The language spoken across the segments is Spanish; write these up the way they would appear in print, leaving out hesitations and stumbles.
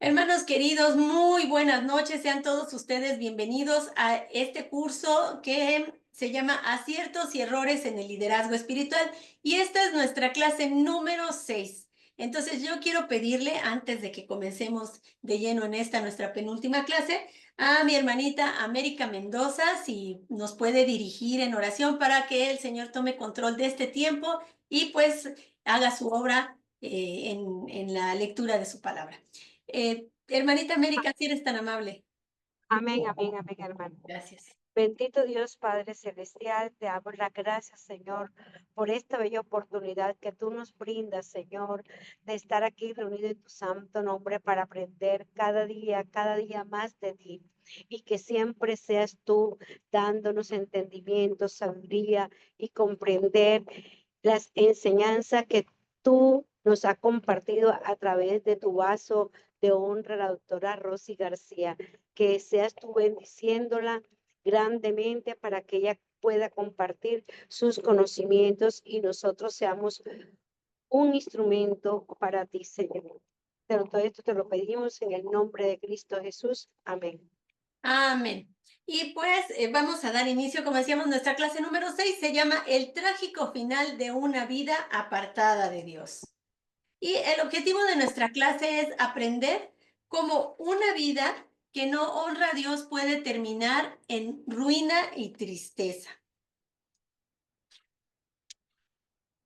Hermanos queridos, muy buenas noches. Sean todos ustedes bienvenidos a este curso que se llama Aciertos y Errores en el Liderazgo Espiritual. Y esta es nuestra clase número 6. Entonces yo quiero pedirle, antes de que comencemos de lleno en esta nuestra penúltima clase, a mi hermanita América Mendoza, si nos puede dirigir en oración para que el Señor tome control de este tiempo y pues haga su obra en la lectura de su palabra. Hermanita América, si eres tan amable. Amén, amén, amén, hermano. Gracias. Bendito Dios Padre Celestial, te damos las gracias, Señor, por esta bella oportunidad que tú nos brindas, Señor, de estar aquí reunido en tu santo nombre para aprender cada día más de ti. Y que siempre seas tú dándonos entendimiento, sabiduría y comprender las enseñanzas que tú nos has compartido a través de tu vaso de honra, la doctora Rosy García. Que seas tú bendiciéndola grandemente para que ella pueda compartir sus conocimientos y nosotros seamos un instrumento para ti, Señor. Pero todo esto te lo pedimos en el nombre de Cristo Jesús. Amén. Amén. Y pues vamos a dar inicio, como decíamos, nuestra clase número 6 se llama El trágico final de una vida apartada de Dios. Y el objetivo de nuestra clase es aprender cómo una vida que no honra a Dios puede terminar en ruina y tristeza.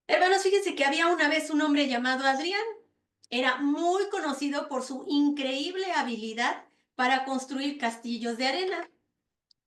Hermanos, fíjense que había una vez un hombre llamado Adrián. Era muy conocido por su increíble habilidad para construir castillos de arena.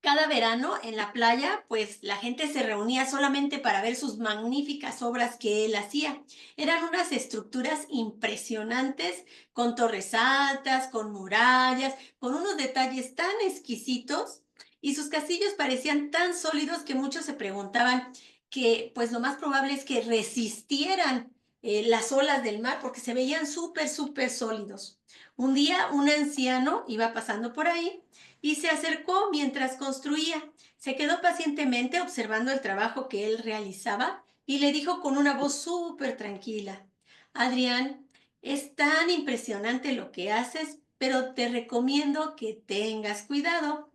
Cada verano en la playa, pues la gente se reunía solamente para ver sus magníficas obras que él hacía. Eran unas estructuras impresionantes, con torres altas, con murallas, con unos detalles tan exquisitos, y sus castillos parecían tan sólidos que muchos se preguntaban que pues lo más probable es que resistieran las olas del mar porque se veían súper, súper sólidos. Un día un anciano iba pasando por ahí y se acercó mientras construía. Se quedó pacientemente observando el trabajo que él realizaba y le dijo con una voz súper tranquila: Adrián, es tan impresionante lo que haces, pero te recomiendo que tengas cuidado.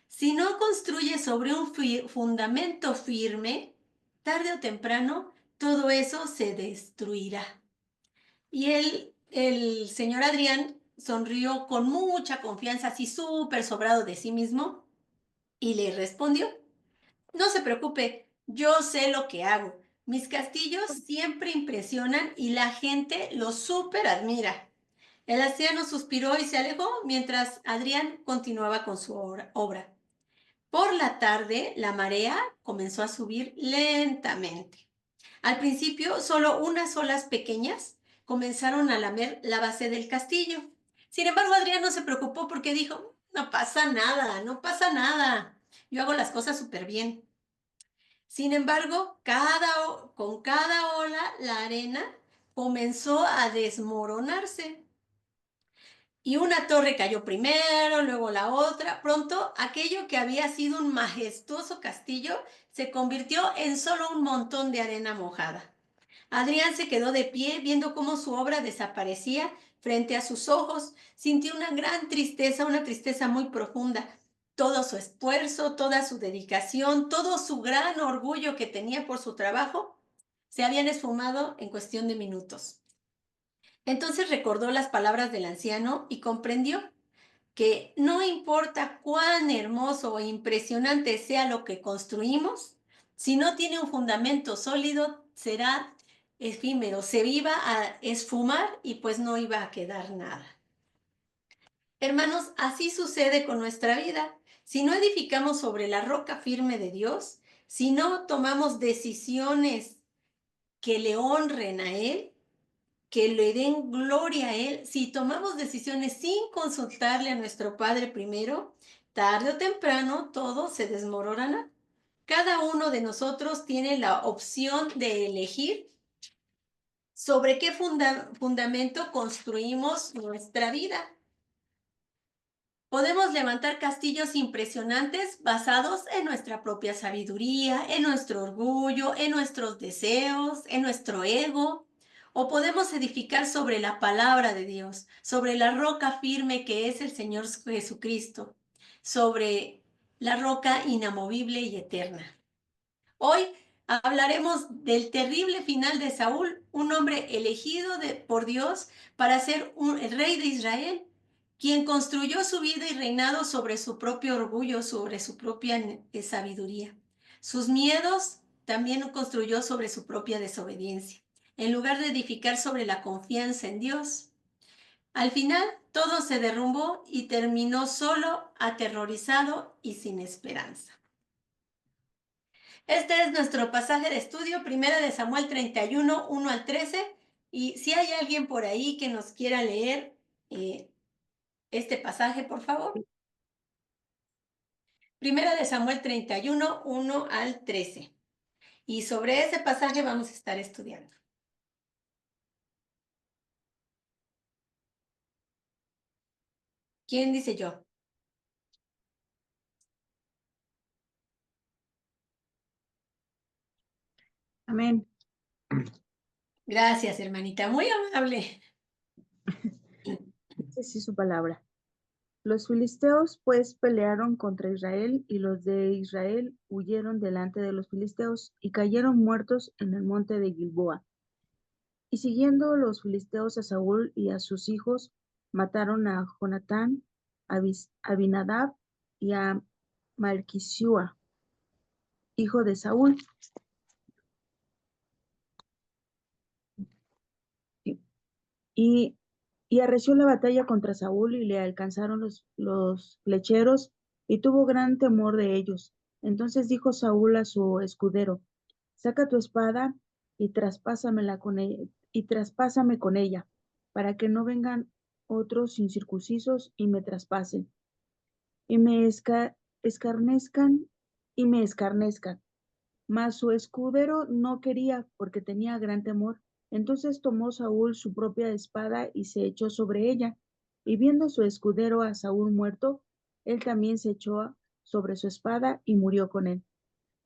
Si no construyes sobre un fundamento firme, tarde o temprano, todo eso se destruirá. Y el señor Adrián sonrió con mucha confianza, así súper sobrado de sí mismo, y le respondió: no se preocupe, yo sé lo que hago. Mis castillos siempre impresionan y la gente los súper admira. El anciano suspiró y se alejó mientras Adrián continuaba con su obra. Por la tarde, la marea comenzó a subir lentamente. Al principio, solo unas olas pequeñas comenzaron a lamer la base del castillo. Sin embargo, Adrián no se preocupó porque dijo: no pasa nada, no pasa nada. Yo hago las cosas súper bien. Sin embargo, con cada ola, la arena comenzó a desmoronarse. Y una torre cayó primero, luego la otra. Pronto, aquello que había sido un majestuoso castillo se convirtió en solo un montón de arena mojada. Adrián se quedó de pie viendo cómo su obra desaparecía frente a sus ojos. Sintió una gran tristeza, una tristeza muy profunda. Todo su esfuerzo, toda su dedicación, todo su gran orgullo que tenía por su trabajo se habían esfumado en cuestión de minutos. Entonces recordó las palabras del anciano y comprendió que no importa cuán hermoso o impresionante sea lo que construimos, si no tiene un fundamento sólido, será efímero, se iba a esfumar y pues no iba a quedar nada. Hermanos, así sucede con nuestra vida. Si no edificamos sobre la roca firme de Dios, si no tomamos decisiones que le honren a Él, que le den gloria a Él, si tomamos decisiones sin consultarle a nuestro Padre primero, tarde o temprano todo se desmoronará. Cada uno de nosotros tiene la opción de elegir sobre qué fundamento construimos nuestra vida. Podemos levantar castillos impresionantes basados en nuestra propia sabiduría, en nuestro orgullo, en nuestros deseos, en nuestro ego. o podemos edificar sobre la palabra de Dios, sobre la roca firme que es el Señor Jesucristo, sobre la roca inamovible y eterna. Hoy hablaremos del terrible final de Saúl, un hombre elegido por Dios para ser el rey de Israel, quien construyó su vida y reinado sobre su propio orgullo, sobre su propia sabiduría. Sus miedos también construyó sobre su propia desobediencia, en lugar de edificar sobre la confianza en Dios. Al final, todo se derrumbó y terminó solo, aterrorizado y sin esperanza. Este es nuestro pasaje de estudio, Primera de Samuel 31, 1 al 13. Y si hay alguien por ahí que nos quiera leer este pasaje, por favor. Primera de Samuel 31, 1 al 13. Y sobre ese pasaje vamos a estar estudiando. ¿Quién dice yo? Amén. Gracias, hermanita, muy amable. Dice así su palabra. Los filisteos pues pelearon contra Israel y los de Israel huyeron delante de los filisteos y cayeron muertos en el monte de Gilboa. Y siguiendo los filisteos a Saúl y a sus hijos, mataron a Jonatán, a Abinadab y a Malquisúa, hijo de Saúl. Y, y arreció la batalla contra Saúl y le alcanzaron los flecheros y tuvo gran temor de ellos. Entonces dijo Saúl a su escudero, saca tu espada y traspásame con ella, para que no vengan otros incircuncisos y me traspasen, y me escarnezcan y me escarnezcan. Mas su escudero no quería, porque tenía gran temor. Entonces tomó Saúl su propia espada y se echó sobre ella. Y viendo su escudero a Saúl muerto, él también se echó sobre su espada y murió con él.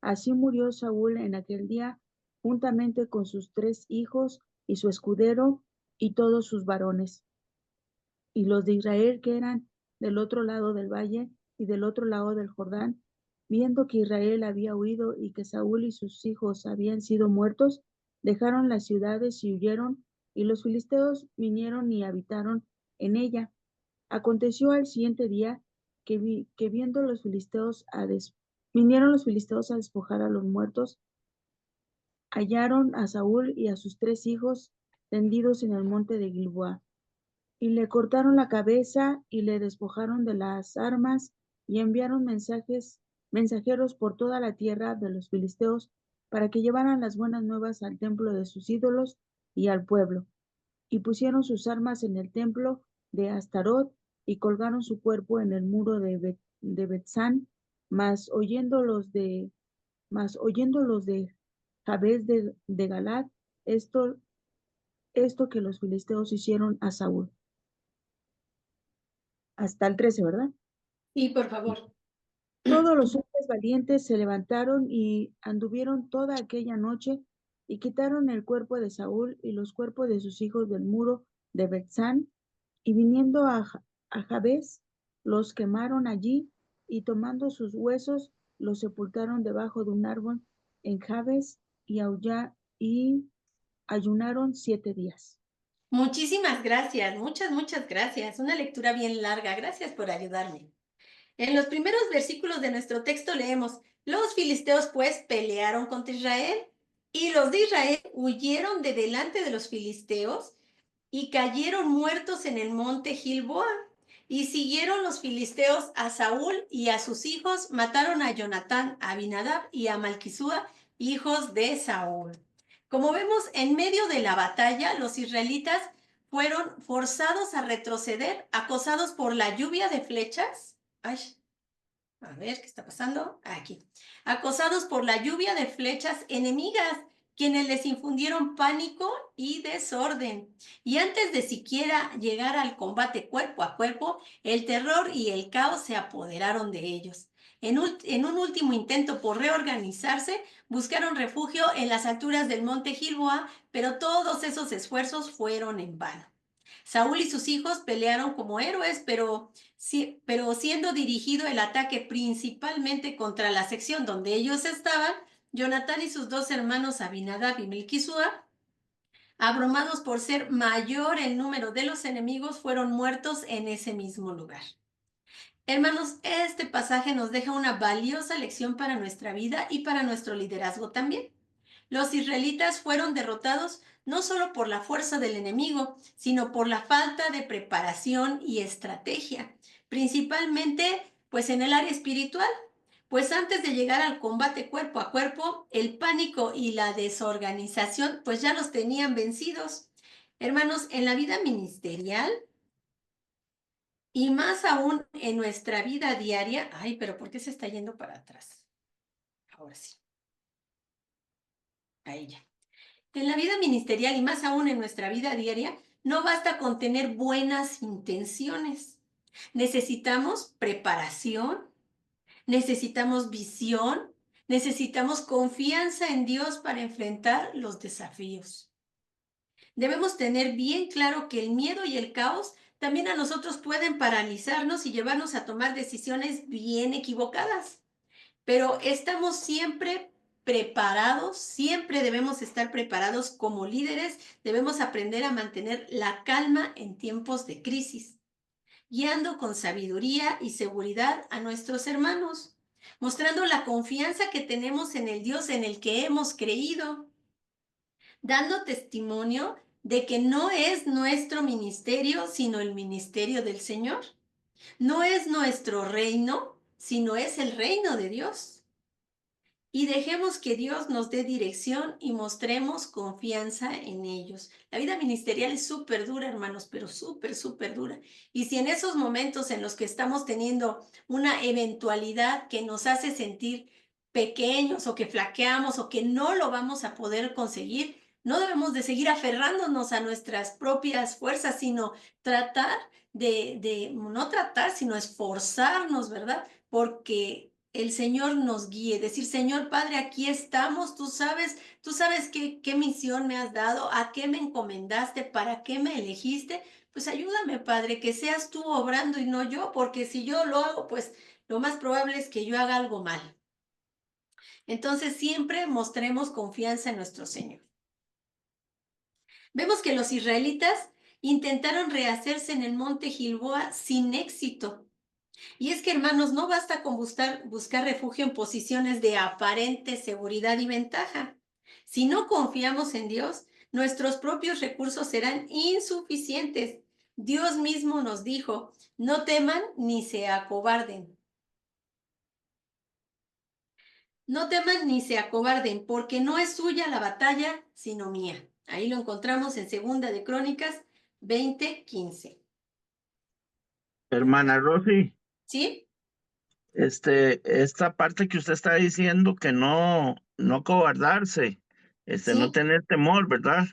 Así murió Saúl en aquel día, juntamente con sus 3 hijos y su escudero y todos sus varones. Y los de Israel que eran del otro lado del valle y del otro lado del Jordán, viendo que Israel había huido y que Saúl y sus hijos habían sido muertos, dejaron las ciudades y huyeron, y los filisteos vinieron y habitaron en ella. Aconteció al siguiente día que viendo los filisteos vinieron los filisteos a despojar a los muertos, hallaron a Saúl y a sus 3 hijos tendidos en el monte de Gilboa. Y le cortaron la cabeza y le despojaron de las armas y enviaron mensajeros por toda la tierra de los filisteos para que llevaran las buenas nuevas al templo de sus ídolos y al pueblo. Y pusieron sus armas en el templo de Astarot y colgaron su cuerpo en el muro de Betzán, mas oyendo los de Jabes de Galad, esto que los filisteos hicieron a Saúl. Hasta el 13, ¿verdad? Sí, por favor. Todos los hombres valientes se levantaron y anduvieron toda aquella noche y quitaron el cuerpo de Saúl y los cuerpos de sus hijos del muro de Betzán, y viniendo a Jabes, los quemaron allí, y tomando sus huesos, los sepultaron debajo de un árbol en Jabes, y ayunaron 7 días. Muchísimas gracias, muchas gracias. Una lectura bien larga. Gracias por ayudarme. En los primeros versículos de nuestro texto leemos, los filisteos pues pelearon contra Israel y los de Israel huyeron de delante de los filisteos y cayeron muertos en el monte Gilboa. Y siguieron los filisteos a Saúl y a sus hijos, mataron a Jonatán, a Abinadab y a Malquisúa, hijos de Saúl. Como vemos, en medio de la batalla, los israelitas fueron forzados a retroceder, acosados por la lluvia de flechas. Ay, a ver, ¿qué está pasando? Aquí. Acosados por la lluvia de flechas enemigas, quienes les infundieron pánico y desorden. Y antes de siquiera llegar al combate cuerpo a cuerpo, el terror y el caos se apoderaron de ellos. En un último intento por reorganizarse, buscaron refugio en las alturas del monte Gilboa, pero todos esos esfuerzos fueron en vano. Saúl y sus hijos pelearon como héroes, pero siendo dirigido el ataque principalmente contra la sección donde ellos estaban, Jonatán y sus dos hermanos Abinadab y Melquisúa, abrumados por ser mayor el número de los enemigos, fueron muertos en ese mismo lugar. Hermanos, este pasaje nos deja una valiosa lección para nuestra vida y para nuestro liderazgo también. Los israelitas fueron derrotados no solo por la fuerza del enemigo, sino por la falta de preparación y estrategia, principalmente pues en el área espiritual. Pues antes de llegar al combate cuerpo a cuerpo, el pánico y la desorganización pues ya los tenían vencidos. Hermanos, en la vida ministerial y más aún en nuestra vida diaria, ay, pero ¿por qué se está yendo para atrás? Ahora sí. A ella. En la vida ministerial y más aún en nuestra vida diaria, no basta con tener buenas intenciones. Necesitamos preparación, necesitamos visión, necesitamos confianza en Dios para enfrentar los desafíos. Debemos tener bien claro que el miedo y el caos también a nosotros pueden paralizarnos y llevarnos a tomar decisiones bien equivocadas. Pero estamos siempre preparados, siempre debemos estar preparados como líderes, debemos aprender a mantener la calma en tiempos de crisis, guiando con sabiduría y seguridad a nuestros hermanos, mostrando la confianza que tenemos en el Dios en el que hemos creído, dando testimonio de que no es nuestro ministerio, sino el ministerio del Señor. No es nuestro reino, sino es el reino de Dios. Y dejemos que Dios nos dé dirección y mostremos confianza en ellos. La vida ministerial es súper dura, hermanos, pero súper dura. Y si en esos momentos en los que estamos teniendo una eventualidad que nos hace sentir pequeños o que flaqueamos o que no lo vamos a poder conseguir, no debemos de seguir aferrándonos a nuestras propias fuerzas, sino tratar no tratar, sino esforzarnos, ¿verdad? Porque el Señor nos guíe, decir, Señor Padre, aquí estamos, tú sabes qué misión me has dado, a qué me encomendaste, para qué me elegiste, pues ayúdame, Padre, que seas tú obrando y no yo, porque si yo lo hago, pues lo más probable es que yo haga algo mal. Entonces siempre mostremos confianza en nuestro Señor. Vemos que los israelitas intentaron rehacerse en el monte Gilboa sin éxito. Y es que, hermanos, no basta con buscar refugio en posiciones de aparente seguridad y ventaja. Si no confiamos en Dios, nuestros propios recursos serán insuficientes. Dios mismo nos dijo, no teman ni se acobarden. No teman ni se acobarden, porque no es suya la batalla, sino mía. Ahí lo encontramos en 2 Crónicas 20:15. Hermana Rosy, ¿Sí? esta parte que usted está diciendo que no cobardarse, no ¿Sí? tener temor, ¿verdad?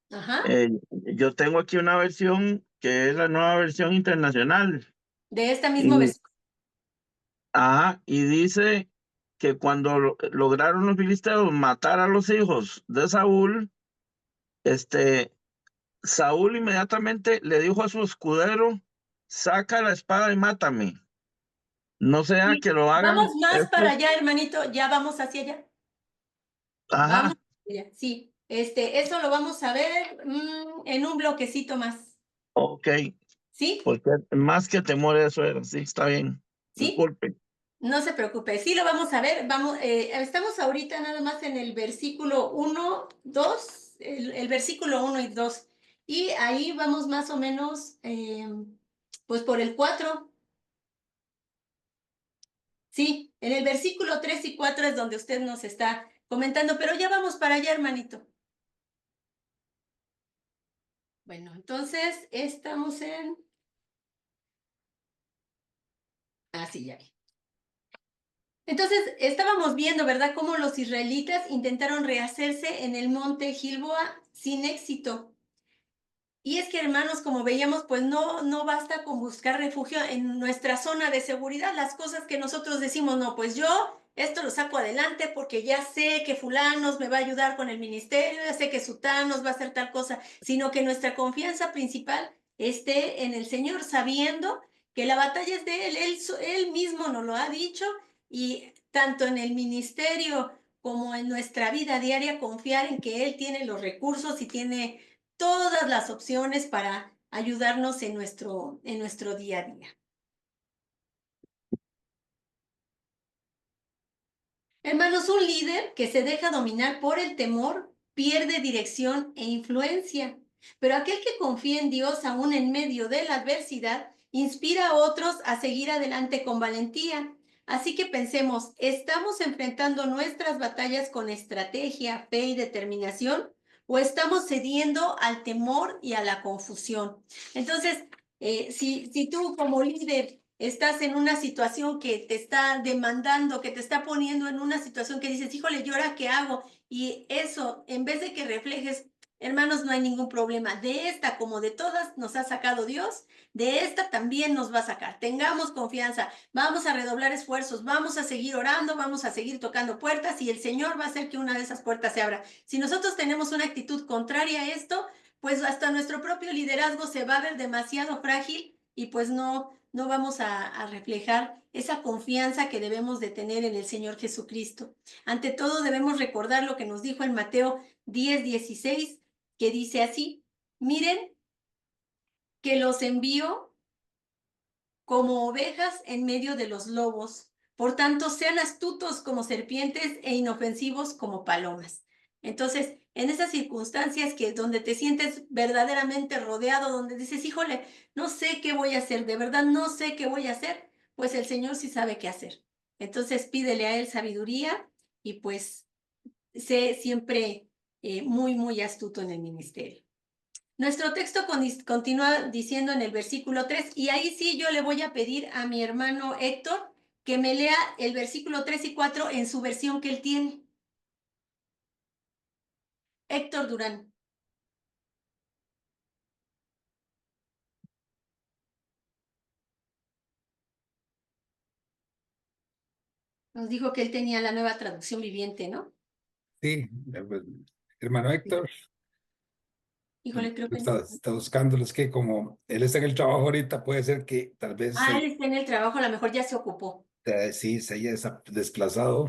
Ajá. Yo tengo aquí una versión que es la nueva versión internacional. De esta misma Y, versión. y dice que cuando lograron los filisteos matar a los hijos de Saúl, Saúl inmediatamente le dijo a su escudero, saca la espada y mátame. No sea Sí. que lo Vamos hagan más para estos. allá, hermanito. Ya vamos hacia allá. Vamos Ajá, hacia allá. Sí. Eso lo vamos a ver en un bloquecito más. ok, ¿Sí? porque más que temor eso era, sí, está bien. ¿Sí? Disculpe. No se preocupe. Sí, lo vamos a ver. Vamos, estamos ahorita nada más en el versículo 1, 2, el versículo 1 y 2. Y ahí vamos más o menos, pues por el 4. Sí, en el versículo 3 y 4 es donde usted nos está comentando, pero ya vamos para allá, hermanito. Bueno, entonces estamos en... sí, ya vi. Entonces, estábamos viendo, ¿verdad?, cómo los israelitas intentaron rehacerse en el monte Gilboa sin éxito. Y es que, hermanos, como veíamos, pues no basta con buscar refugio en nuestra zona de seguridad. Las cosas que nosotros decimos, no, pues yo esto lo saco adelante porque ya sé que fulanos me va a ayudar con el ministerio, ya sé que sutanos va a hacer tal cosa, sino que nuestra confianza principal esté en el Señor, sabiendo que la batalla es de Él mismo nos lo ha dicho, y tanto en el ministerio como en nuestra vida diaria, confiar en que Él tiene los recursos y tiene todas las opciones para ayudarnos en nuestro día a día. Hermanos, un líder que se deja dominar por el temor pierde dirección e influencia, pero aquel que confía en Dios aún en medio de la adversidad inspira a otros a seguir adelante con valentía. Así que pensemos, ¿estamos enfrentando nuestras batallas con estrategia, fe y determinación? ¿O estamos cediendo al temor y a la confusión? Entonces, si tú como líder estás en una situación que te está demandando, que te está poniendo en una situación que dices, híjole, ¿y ahora qué hago? Y eso, en vez de que reflejes, hermanos, no hay ningún problema. De esta como de todas nos ha sacado Dios, de esta también nos va a sacar. Tengamos confianza, vamos a redoblar esfuerzos, vamos a seguir orando, vamos a seguir tocando puertas y el Señor va a hacer que una de esas puertas se abra. Si nosotros tenemos una actitud contraria a esto, pues hasta nuestro propio liderazgo se va a ver demasiado frágil y pues no vamos a reflejar esa confianza que debemos de tener en el Señor Jesucristo. Ante todo debemos recordar lo que nos dijo en Mateo 10:16, que dice así: miren que los envío como ovejas en medio de los lobos. Por tanto, sean astutos como serpientes e inofensivos como palomas. Entonces, en esas circunstancias que donde te sientes verdaderamente rodeado, donde dices, híjole, no sé qué voy a hacer, de verdad no sé qué voy a hacer, pues el Señor sí sabe qué hacer. Entonces, pídele a Él sabiduría y pues sé siempre muy astuto en el ministerio. Nuestro texto continúa diciendo en el versículo 3, y ahí sí yo le voy a pedir a mi hermano Héctor que me lea el versículo 3 y 4 en su versión que él tiene. Héctor Durán. Nos dijo que él tenía la Nueva Traducción Viviente, ¿no? Sí, hermano Héctor, Híjole, creo que no. está buscándolo. Es que como él está en el trabajo ahorita, puede ser que tal vez Él está en el trabajo, a lo mejor ya se ocupó. sí se haya desplazado.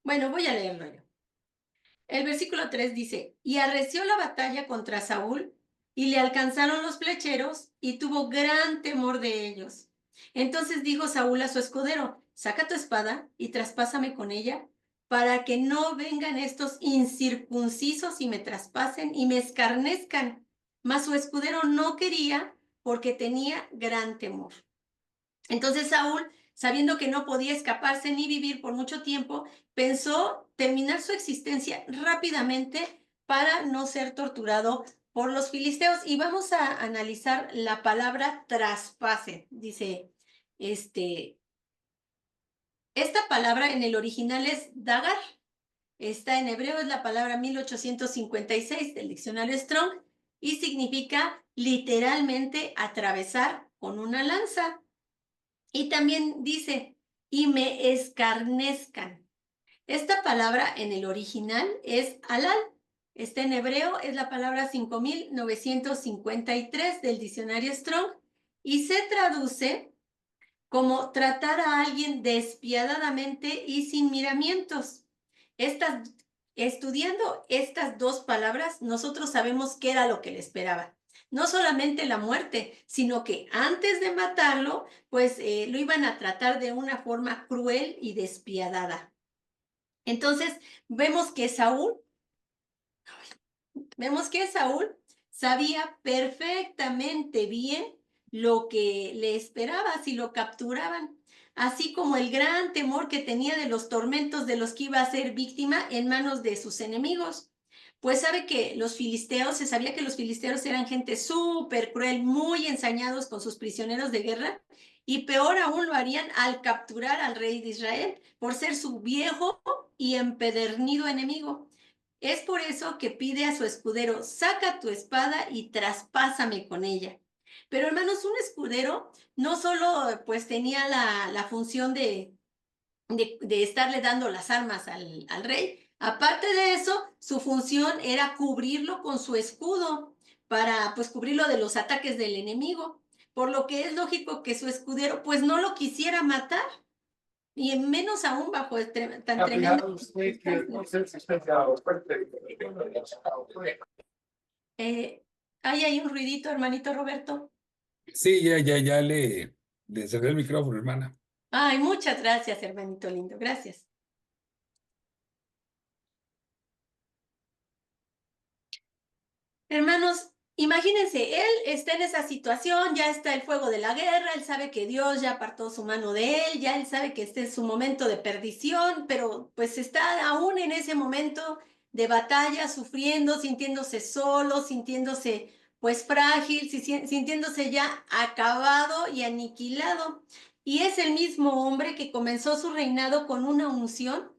Bueno, voy a leerlo yo. El versículo 3 dice, y arreció la batalla contra Saúl, y le alcanzaron los flecheros, y tuvo gran temor de ellos. Entonces dijo Saúl a su escudero, saca tu espada y traspásame con ella, para que no vengan estos incircuncisos y me traspasen y me escarnezcan. Mas su escudero no quería, porque tenía gran temor. Entonces Saúl, sabiendo que no podía escaparse ni vivir por mucho tiempo, pensó terminar su existencia rápidamente para no ser torturado por los filisteos. Y vamos a analizar la palabra traspase. Dice, esta palabra en el original es dagar. Está en hebreo, es la palabra 1856 del diccionario Strong y significa literalmente atravesar con una lanza. Y también dice, y me escarnezcan. Esta palabra en el original es halal. Está en hebreo, es la palabra 5953 del diccionario Strong y se traduce como tratar a alguien despiadadamente y sin miramientos. Estudiando estas dos palabras, nosotros sabemos qué era lo que le esperaba. No solamente la muerte, sino que antes de matarlo, pues lo iban a tratar de una forma cruel y despiadada. Entonces, vemos que Saúl sabía perfectamente bien lo que le esperaba si lo capturaban, así como el gran temor que tenía de los tormentos de los que iba a ser víctima en manos de sus enemigos. Pues sabe que se sabía que los filisteos eran gente súper cruel, muy ensañados con sus prisioneros de guerra, y peor aún lo harían al capturar al rey de Israel por ser su viejo y empedernido enemigo. Es por eso que pide a su escudero, saca tu espada y traspásame con ella. Pero hermanos, un escudero no solo pues tenía la función de estarle dando las armas al rey. Aparte de eso, su función era cubrirlo con su escudo para pues cubrirlo de los ataques del enemigo, por lo que es lógico que su escudero pues no lo quisiera matar, y menos aún bajo tan tremendo. ¿Hay ahí un ruidito, hermanito Roberto? Sí, ya le cerré el micrófono, hermana. Ay, muchas gracias, hermanito lindo, gracias. Hermanos, imagínense, él está en esa situación, ya está el fuego de la guerra, él sabe que Dios ya apartó su mano de él, ya él sabe que este es su momento de perdición, pero pues está aún en ese momento de batalla, sufriendo, sintiéndose solo, sintiéndose pues frágil, sintiéndose ya acabado y aniquilado. Y es el mismo hombre que comenzó su reinado con una unción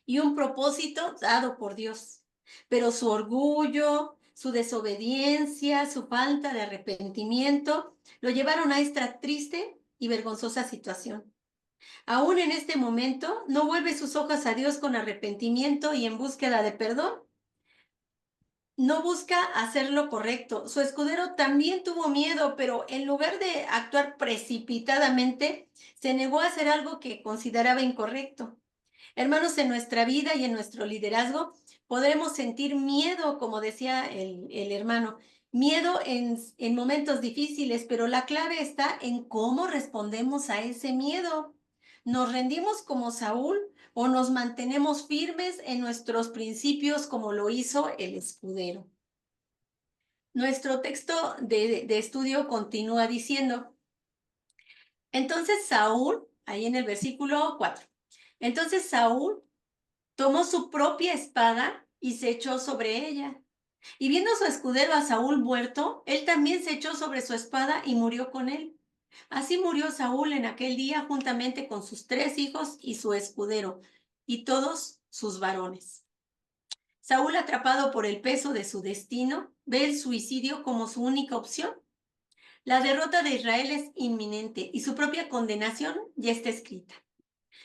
y un propósito dado por Dios. Pero su orgullo, su desobediencia, su falta de arrepentimiento lo llevaron a esta triste y vergonzosa situación. Aún en este momento no vuelve sus ojos a Dios con arrepentimiento y en búsqueda de perdón. No busca hacer lo correcto. Su escudero también tuvo miedo, pero en lugar de actuar precipitadamente, se negó a hacer algo que consideraba incorrecto. Hermanos, en nuestra vida y en nuestro liderazgo podremos sentir miedo, como decía el hermano, miedo en momentos difíciles, pero la clave está en cómo respondemos a ese miedo. ¿Nos rendimos como Saúl o nos mantenemos firmes en nuestros principios como lo hizo el escudero? Nuestro texto de estudio continúa diciendo, entonces Saúl, ahí en el versículo 4, entonces Saúl tomó su propia espada y se echó sobre ella. Y viendo su escudero a Saúl muerto, él también se echó sobre su espada y murió con él. Así murió Saúl en aquel día juntamente con sus 3 hijos y su escudero, y todos sus varones. Saúl, atrapado por el peso de su destino, ve el suicidio como su única opción. La derrota de Israel es inminente y su propia condenación ya está escrita.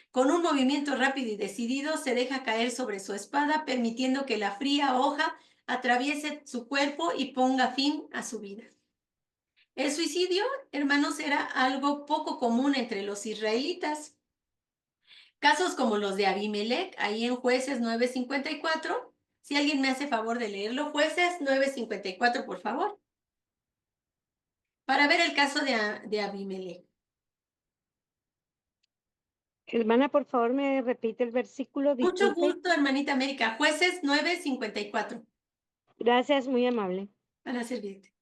Con un movimiento rápido y decidido se deja caer sobre su espada, permitiendo que la fría hoja atraviese su cuerpo y ponga fin a su vida. El suicidio, hermanos, era algo poco común entre los israelitas. Casos como los de Abimelech, ahí en Jueces 9:54. Si alguien me hace favor de leerlo, Jueces 9:54, por favor. Para ver el caso de Abimelech. Hermana, por favor, me repite el versículo, Mucho disculpe. gusto, hermanita América. Jueces 9:54. Gracias, muy amable. Para servirte.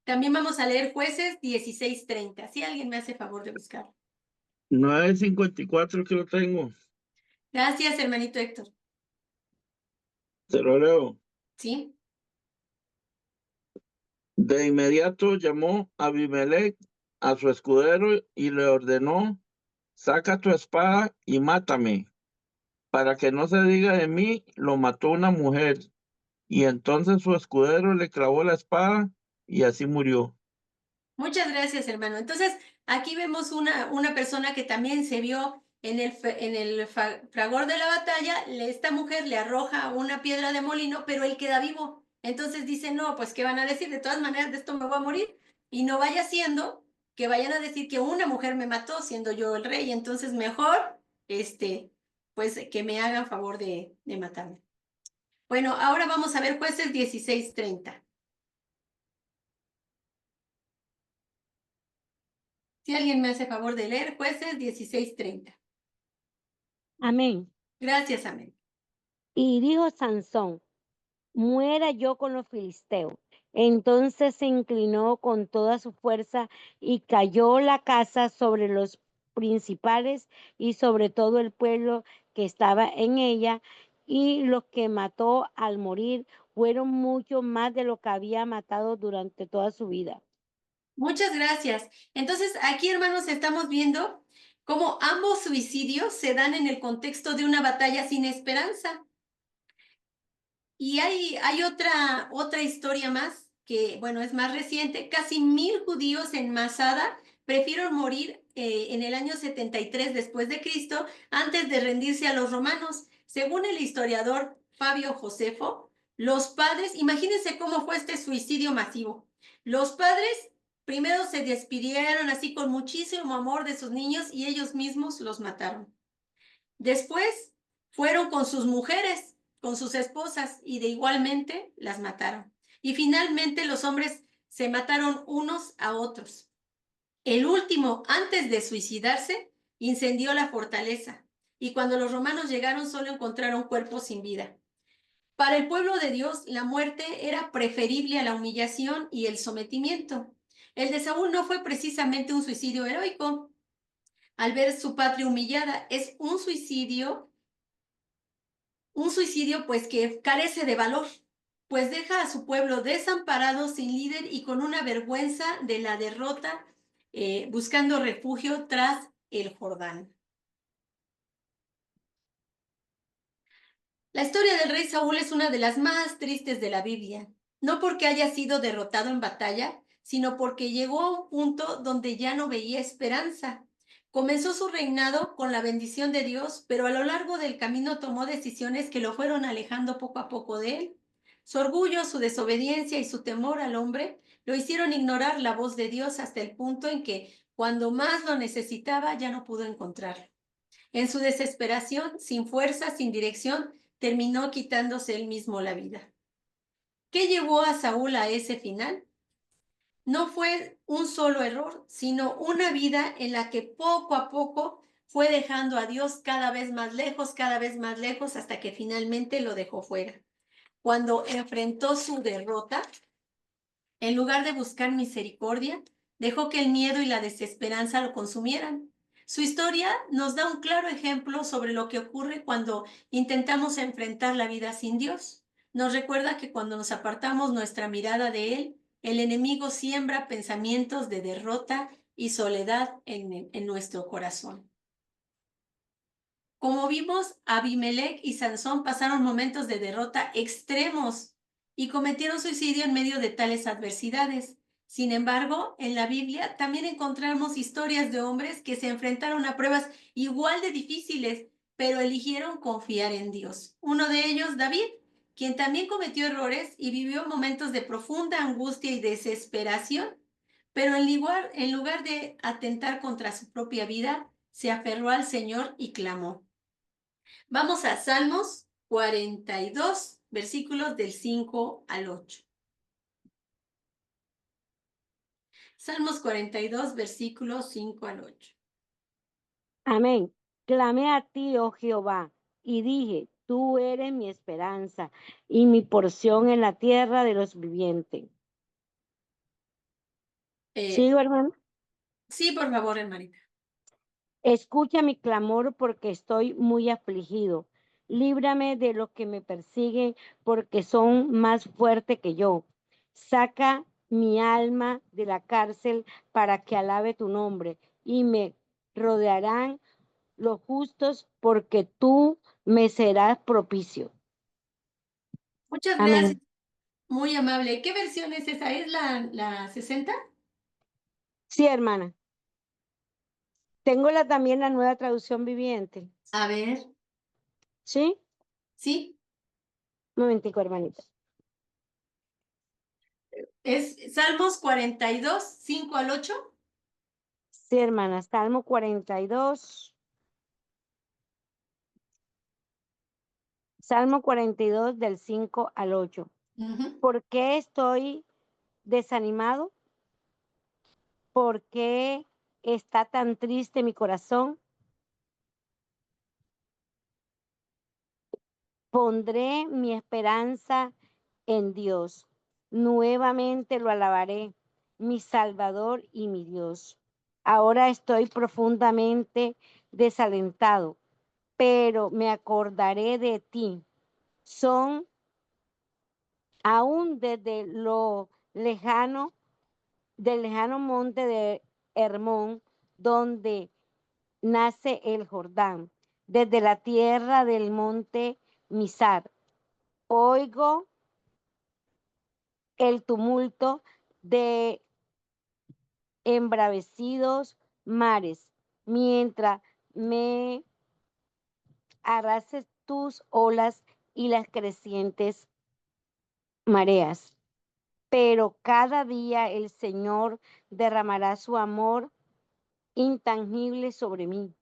También vamos a leer Jueces 16:30. Si alguien me hace favor de buscarlo. 9:54 que lo tengo. Gracias, hermanito Héctor. Te lo leo. ¿Sí? De inmediato llamó a Abimelech a su escudero y le ordenó, saca tu espada y mátame. Para que no se diga de mí, lo mató una mujer. Y entonces su escudero le clavó la espada y así murió. Muchas gracias, hermano. Entonces, aquí vemos una persona que también se vio en el fragor de la batalla. Esta mujer le arroja una piedra de molino, pero él queda vivo. Entonces dice, no, pues, ¿qué van a decir? De todas maneras, de esto me voy a morir. Y no vaya siendo que vayan a decir que una mujer me mató siendo yo el rey. Entonces, mejor, pues, que me hagan favor de matarme. Bueno, ahora vamos a ver Jueces 16:30. Si alguien me hace favor de leer Jueces 16:30. Amén. Gracias, amén. Y dijo Sansón, muera yo con los filisteos. Entonces se inclinó con toda su fuerza y cayó la casa sobre los principales y sobre todo el pueblo que estaba en ella, y los que mató al morir fueron mucho más de lo que había matado durante toda su vida. Muchas gracias. Entonces, aquí, hermanos, estamos viendo Como ambos suicidios se dan en el contexto de una batalla sin esperanza. Y hay otra historia más que, bueno, es más reciente. Casi 1000 judíos en Masada prefirieron morir en el año 73 después de Cristo antes de rendirse a los romanos. Según el historiador Fabio Josefo, los padres, imagínense cómo fue este suicidio masivo. Los padres primero se despidieron así con muchísimo amor de sus niños y ellos mismos los mataron. Después fueron con sus mujeres, con sus esposas, y de igualmente las mataron. Y finalmente los hombres se mataron unos a otros. El último, antes de suicidarse, incendió la fortaleza, y cuando los romanos llegaron solo encontraron cuerpos sin vida. Para el pueblo de Dios, la muerte era preferible a la humillación y el sometimiento. El de Saúl no fue precisamente un suicidio heroico. Al ver su patria humillada, es un suicidio pues que carece de valor, pues deja a su pueblo desamparado, sin líder y con una vergüenza de la derrota, buscando refugio tras el Jordán. La historia del rey Saúl es una de las más tristes de la Biblia, no porque haya sido derrotado en batalla, sino porque llegó a un punto donde ya no veía esperanza. Comenzó su reinado con la bendición de Dios, pero a lo largo del camino tomó decisiones que lo fueron alejando poco a poco de él. Su orgullo, su desobediencia y su temor al hombre lo hicieron ignorar la voz de Dios hasta el punto en que, cuando más lo necesitaba, ya no pudo encontrarlo. En su desesperación, sin fuerza, sin dirección, terminó quitándose él mismo la vida. ¿Qué llevó a Saúl a ese final? No fue un solo error, sino una vida en la que poco a poco fue dejando a Dios cada vez más lejos, hasta que finalmente lo dejó fuera. Cuando enfrentó su derrota, en lugar de buscar misericordia, dejó que el miedo y la desesperanza lo consumieran. Su historia nos da un claro ejemplo sobre lo que ocurre cuando intentamos enfrentar la vida sin Dios. Nos recuerda que cuando nos apartamos nuestra mirada de Él, el enemigo siembra pensamientos de derrota y soledad en nuestro corazón. Como vimos, Abimelec y Sansón pasaron momentos de derrota extremos y cometieron suicidio en medio de tales adversidades. Sin embargo, en la Biblia también encontramos historias de hombres que se enfrentaron a pruebas igual de difíciles, pero eligieron confiar en Dios. Uno de ellos, David, quien también cometió errores y vivió momentos de profunda angustia y desesperación, pero en lugar de atentar contra su propia vida, se aferró al Señor y clamó. Vamos a Salmos 42, versículos del 5 al 8. Salmos 42, versículos 5 al 8. Amén. Clamé a ti, oh Jehová, y dije, tú eres mi esperanza y mi porción en la tierra de los vivientes. ¿Sigo, hermano? Sí, por favor, hermanita. Escucha mi clamor porque estoy muy afligido. Líbrame de los que me persiguen porque son más fuertes que yo. Saca mi alma de la cárcel para que alabe tu nombre y me rodearán los justos porque tú me serás propicio. Muchas Amén. gracias. Muy amable. ¿Qué versión es esa? ¿Es la 60? Sí, hermana. Tengo también la nueva traducción viviente. A ver. ¿Sí? Sí. Un momentico, hermanita. ¿Es Salmos 42, 5 al 8? Sí, hermana. Salmo 42. Salmo 42 del 5 al 8. ¿Por qué estoy desanimado? ¿Por qué está tan triste mi corazón? Pondré mi esperanza en Dios. Nuevamente lo alabaré, mi Salvador y mi Dios. Ahora estoy profundamente desalentado, pero me acordaré de ti. Son aún desde lo lejano, del lejano monte de Hermón, donde nace el Jordán, desde la tierra del monte Misar. Oigo el tumulto de embravecidos mares, mientras me arrases tus olas y las crecientes mareas. Pero cada día el Señor derramará su amor intangible sobre mí,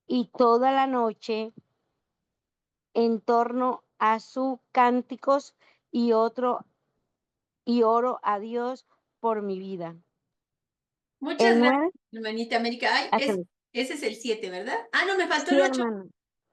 y toda la noche en torno a sus cánticos y oro a Dios por mi vida. Muchas El gracias, 9, hermanita América. Ay, ese es el 7, ¿verdad? Ah, no, me faltó sí, el 8. hermana.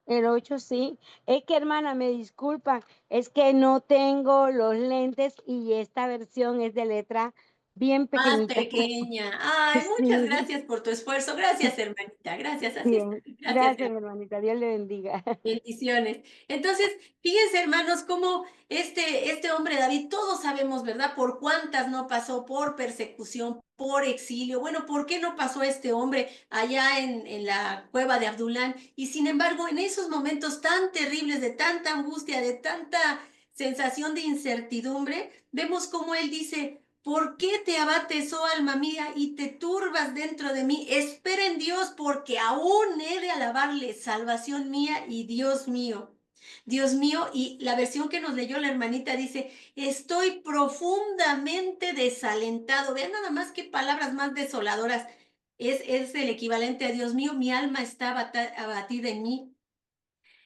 El 8 sí. Es que, hermana, me disculpan, es que no tengo los lentes y esta versión es de letra bien Más pequeñita. pequeña. Ay, muchas Sí, gracias por tu esfuerzo. Gracias, hermanita. Gracias, así es. bien. Gracias, Gracias, hermanita. Dios le bendiga. bendiciones. Entonces, fíjense, hermanos, cómo este hombre David, todos sabemos, ¿verdad? Por cuántas no pasó, por persecución, por exilio. Bueno, ¿por qué no pasó este hombre allá en la cueva de Adulán? Y sin embargo, en esos momentos tan terribles, de tanta angustia, de tanta sensación de incertidumbre, vemos cómo él dice: ¿por qué te abates, oh alma mía, y te turbas dentro de mí? Espera en Dios, porque aún he de alabarle, salvación mía y Dios mío. Dios mío, y la versión que nos leyó la hermanita dice: estoy profundamente desalentado. Vean nada más qué palabras más desoladoras. Es el equivalente a Dios mío, mi alma está abatida en mí.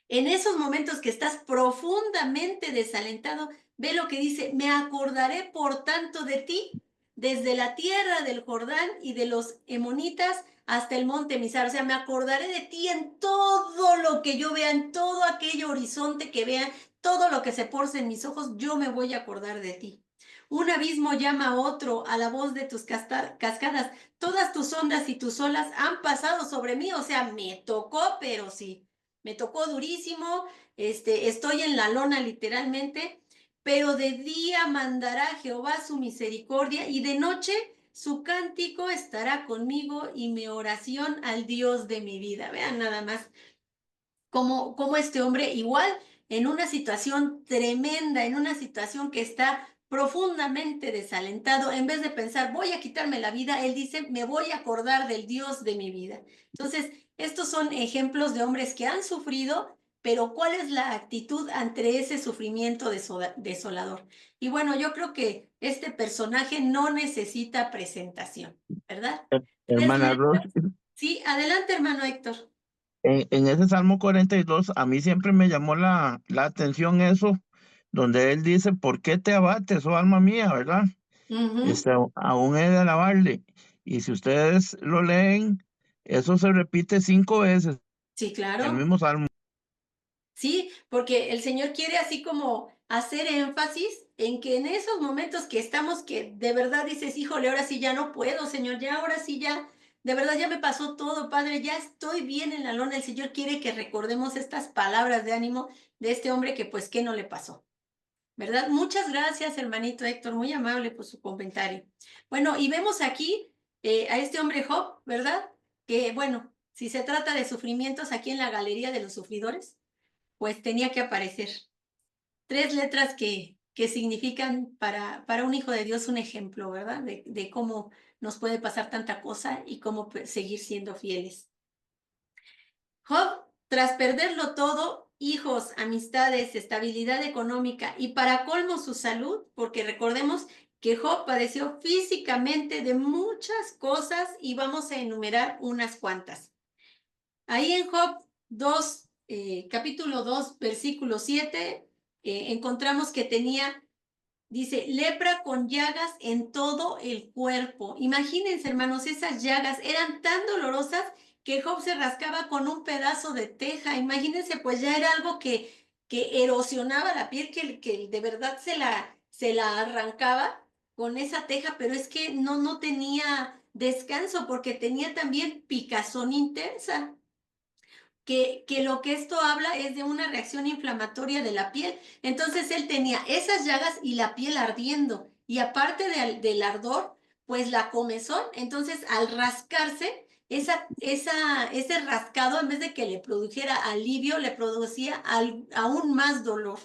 En esos momentos que estás profundamente desalentado, ve lo que dice: me acordaré por tanto de ti, desde la tierra del Jordán y de los Emonitas hasta el monte Mizar. O sea, me acordaré de ti en todo lo que yo vea, en todo aquello horizonte que vea, todo lo que se porce en mis ojos, yo me voy a acordar de ti. Un abismo llama a otro a la voz de tus cascadas. Todas tus ondas y tus olas han pasado sobre mí. O sea, me tocó, pero sí. Me tocó durísimo, estoy en la lona literalmente, pero de día mandará Jehová su misericordia y de noche su cántico estará conmigo y mi oración al Dios de mi vida. Vean nada más cómo este hombre, igual en una situación tremenda, en una situación que está profundamente desalentado, en vez de pensar, voy a quitarme la vida, él dice, me voy a acordar del Dios de mi vida. Entonces, estos son ejemplos de hombres que han sufrido, pero ¿cuál es la actitud ante ese sufrimiento desolador? Y bueno, yo creo que este personaje no necesita presentación, ¿verdad? Hermana Ros, Sí, adelante, hermano Héctor. en ese Salmo 42, a mí siempre me llamó la atención eso, donde él dice: ¿por qué te abates, oh alma mía, verdad? Ujú. Aún he de alabarle. Y si ustedes lo leen, eso se repite 5 veces Sí, en el claro. mismo Salmo. Sí, porque el Señor quiere así como hacer énfasis en que en esos momentos que estamos, que de verdad dices, híjole, ahora sí ya no puedo, Señor, ya ahora sí ya, de verdad ya me pasó todo, Padre, ya estoy bien en la lona. El Señor quiere que recordemos estas palabras de ánimo de este hombre que pues, ¿qué no le pasó? ¿Verdad? Muchas gracias, hermanito Héctor, muy amable por su comentario. Bueno, y vemos aquí a este hombre Job, ¿verdad? Que bueno, si se trata de sufrimientos aquí en la galería de los sufridores, pues tenía que aparecer. 3 letras que significan para un hijo de Dios un ejemplo, ¿verdad? De cómo nos puede pasar tanta cosa y cómo seguir siendo fieles. Job, tras perderlo todo, hijos, amistades, estabilidad económica y para colmo su salud, porque recordemos que Job padeció físicamente de muchas cosas y vamos a enumerar unas cuantas. Ahí en Job 2, capítulo 2, versículo 7, encontramos que tenía, dice, lepra con llagas en todo el cuerpo. Imagínense, hermanos, esas llagas eran tan dolorosas que Job se rascaba con un pedazo de teja. Imagínense, pues ya era algo que erosionaba la piel, que de verdad se la arrancaba con esa teja, pero es que no tenía descanso porque tenía también picazón intensa. Que lo que esto habla es de una reacción inflamatoria de la piel. Entonces él tenía esas llagas y la piel ardiendo. Y aparte del ardor, pues la comezón. Entonces al rascarse, ese rascado, en vez de que le produjera alivio, le producía aún más dolor.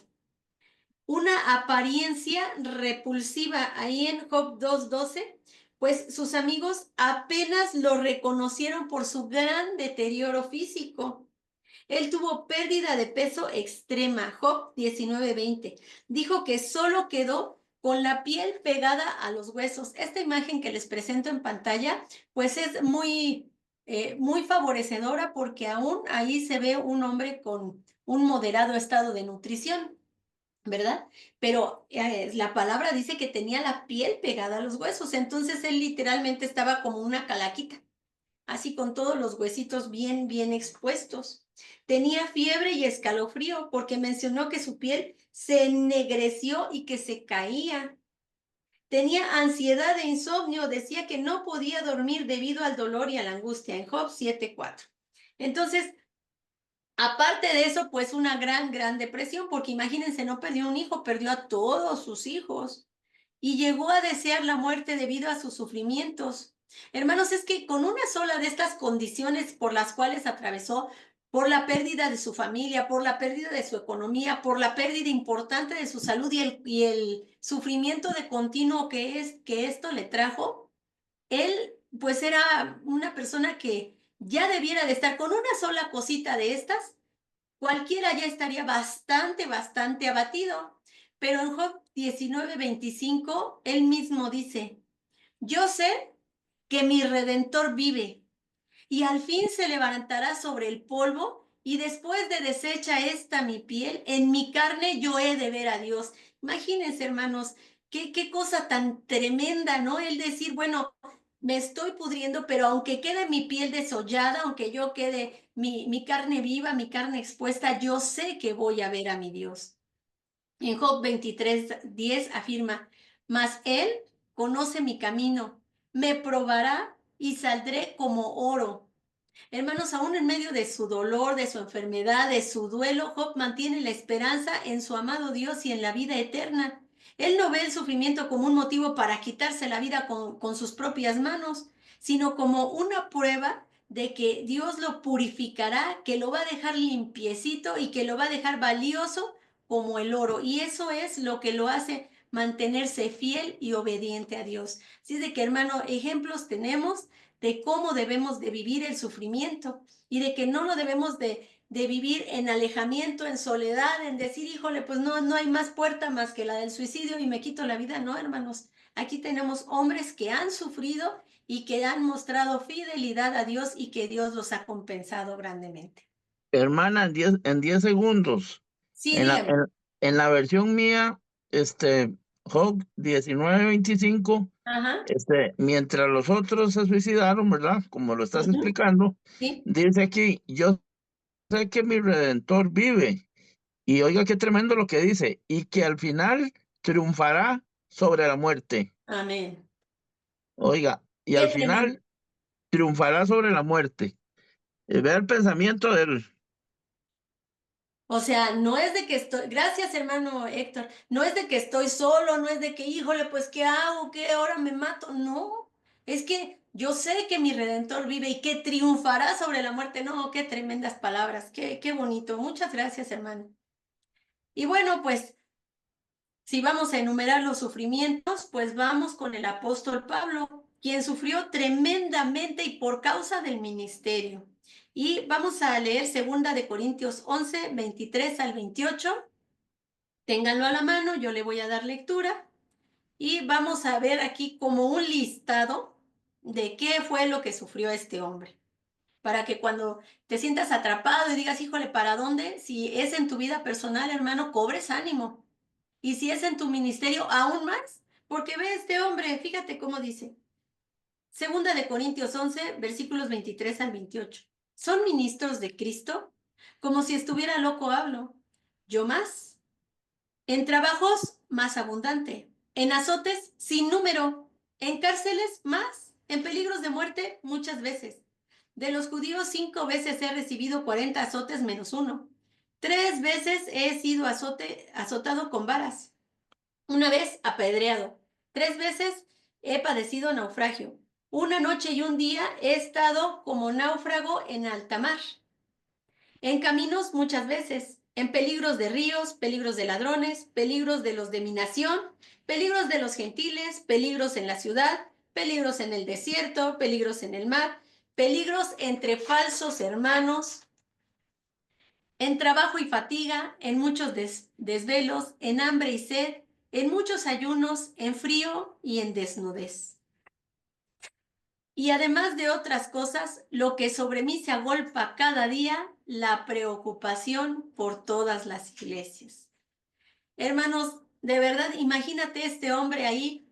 Una apariencia repulsiva. Ahí en Job 2:12, pues sus amigos apenas lo reconocieron por su gran deterioro físico. Él tuvo pérdida de peso extrema. Job 19:20 dijo que solo quedó con la piel pegada a los huesos. Esta imagen que les presento en pantalla, pues es muy favorecedora, porque aún ahí se ve un hombre con un moderado estado de nutrición, ¿verdad? Pero la palabra dice que tenía la piel pegada a los huesos, entonces él literalmente estaba como una calaquita, así con todos los huesitos bien, bien expuestos. Tenía fiebre y escalofrío porque mencionó que su piel se ennegreció y que se caía. Tenía ansiedad e insomnio, decía que no podía dormir debido al dolor y a la angustia en Job 7:4. Entonces, aparte de eso, pues una gran depresión, porque imagínense, no perdió un hijo, perdió a todos sus hijos y llegó a desear la muerte debido a sus sufrimientos. Hermanos, es que con una sola de estas condiciones por las cuales atravesó, por la pérdida de su familia, por la pérdida de su economía, por la pérdida importante de su salud y el sufrimiento de continuo que esto le trajo, él pues era una persona que ya debiera de estar con una sola cosita de estas, cualquiera ya estaría bastante abatido. Pero en Job 19:25, él mismo dice: yo sé que mi Redentor vive y al fin se levantará sobre el polvo, y después de deshecha esta mi piel, en mi carne yo he de ver a Dios. Imagínense, hermanos, qué cosa tan tremenda, ¿no? El decir, bueno, me estoy pudriendo, pero aunque quede mi piel desollada, aunque yo quede mi carne viva, mi carne expuesta, yo sé que voy a ver a mi Dios. En Job 23:10 afirma: mas Él conoce mi camino, me probará y saldré como oro. Hermanos, aún en medio de su dolor, de su enfermedad, de su duelo, Job mantiene la esperanza en su amado Dios y en la vida eterna. Él no ve el sufrimiento como un motivo para quitarse la vida con sus propias manos, sino como una prueba de que Dios lo purificará, que lo va a dejar limpiecito y que lo va a dejar valioso como el oro. Y eso es lo que lo hace mantenerse fiel y obediente a Dios. Así de que, hermano, ejemplos tenemos de cómo debemos de vivir el sufrimiento y de que no lo debemos de vivir en alejamiento, en soledad, en decir, híjole, pues no hay más puerta más que la del suicidio y me quito la vida. No, hermanos, aquí tenemos hombres que han sufrido y que han mostrado fidelidad a Dios y que Dios los ha compensado grandemente. Hermana, en 10 segundos. Sí, En la, dígame. en la versión mía, Job 19:25, Ajá. mientras los otros se suicidaron, ¿verdad? Como lo estás Ujú. explicando, Sí. dice aquí: yo sé que mi Redentor vive. Y oiga qué tremendo lo que dice: y que al final triunfará sobre la muerte. Amén. Oiga, y Qué al tremendo. final triunfará sobre la muerte. Vea el pensamiento de él. O sea, no es de que estoy, gracias hermano Héctor, no es de que estoy solo, no es de que, híjole, pues, ¿qué hago? ¿Qué? Ahora me mato. No, es que yo sé que mi Redentor vive y que triunfará sobre la muerte. No, qué tremendas palabras, qué bonito. Muchas gracias, hermano. Y bueno, pues, si vamos a enumerar los sufrimientos, pues vamos con el apóstol Pablo, quien sufrió tremendamente y por causa del ministerio. Y vamos a leer 2 Corintios 11, 23 al 28. Ténganlo a la mano, yo le voy a dar lectura y vamos a ver aquí como un listado de qué fue lo que sufrió este hombre. Para que cuando te sientas atrapado y digas, híjole, ¿para dónde? Si es en tu vida personal, hermano, cobres ánimo. Y si es en tu ministerio, aún más. Porque ve este hombre, fíjate cómo dice. 2 Corintios 11, versículos 23 al 28. ¿Son ministros de Cristo? Como si estuviera loco hablo. Yo más. En trabajos, más abundante. En azotes, sin número. En cárceles, más. En peligros de muerte, muchas veces. De los judíos, 5 veces he recibido 40 azotes menos uno. 3 veces he sido azotado con varas. Una vez apedreado. 3 veces he padecido naufragio. Una noche y un día he estado como náufrago en alta mar, en caminos muchas veces, en peligros de ríos, peligros de ladrones, peligros de los de mi nación, peligros de los gentiles, peligros en la ciudad, peligros en el desierto, peligros en el mar, peligros entre falsos hermanos, en trabajo y fatiga, en muchos desvelos, en hambre y sed, en muchos ayunos, en frío y en desnudez. Y además de otras cosas, lo que sobre mí se agolpa cada día, la preocupación por todas las iglesias. Hermanos, de verdad, imagínate este hombre ahí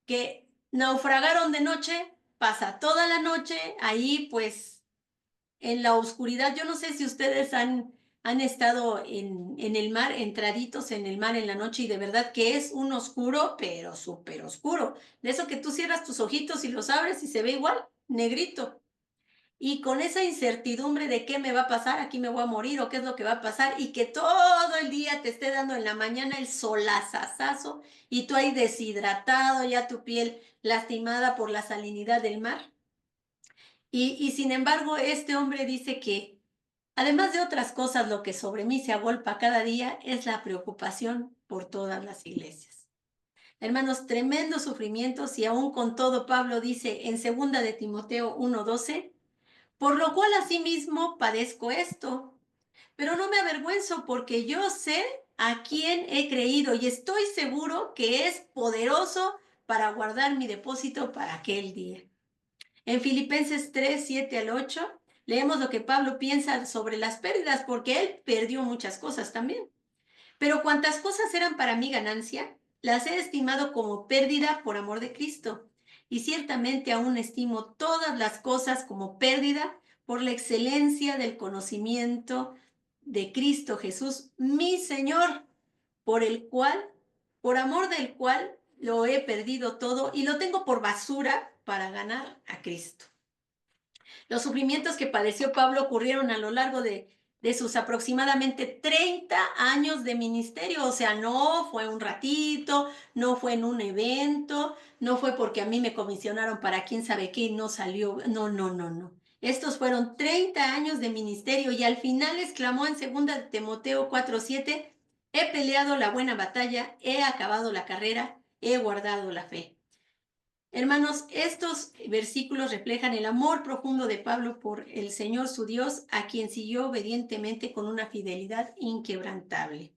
que naufragaron de noche, pasa toda la noche ahí, pues en la oscuridad. Yo no sé si ustedes han estado en el mar, entraditos en el mar en la noche, y de verdad que es un oscuro, pero súper oscuro. De eso que tú cierras tus ojitos y los abres y se ve igual, negrito. Y con esa incertidumbre de qué me va a pasar, aquí me voy a morir o qué es lo que va a pasar, y que todo el día te esté dando en la mañana el solazazazo y tú ahí deshidratado, ya tu piel lastimada por la salinidad del mar. Y sin embargo, este hombre dice que, además de otras cosas, lo que sobre mí se agolpa cada día es la preocupación por todas las iglesias. Hermanos, tremendos sufrimientos, y aún con todo Pablo dice en 2 de Timoteo 1:12, por lo cual asimismo padezco esto, pero no me avergüenzo, porque yo sé a quién he creído y estoy seguro que es poderoso para guardar mi depósito para aquel día. En Filipenses 3:7-8, leemos lo que Pablo piensa sobre las pérdidas, porque él perdió muchas cosas también. Pero cuantas cosas eran para mí ganancia, las he estimado como pérdida por amor de Cristo. Y ciertamente aún estimo todas las cosas como pérdida por la excelencia del conocimiento de Cristo Jesús, mi Señor, por amor del cual lo he perdido todo y lo tengo por basura para ganar a Cristo. Los sufrimientos que padeció Pablo ocurrieron a lo largo de sus aproximadamente 30 años de ministerio. O sea, no fue un ratito, no fue en un evento, no fue porque a mí me comisionaron para quién sabe qué y no salió. No, no, no, no. Estos fueron 30 años de ministerio, y al final exclamó en 2 de Timoteo 4:7, he peleado la buena batalla, he acabado la carrera, he guardado la fe. Hermanos, estos versículos reflejan el amor profundo de Pablo por el Señor su Dios, a quien siguió obedientemente con una fidelidad inquebrantable.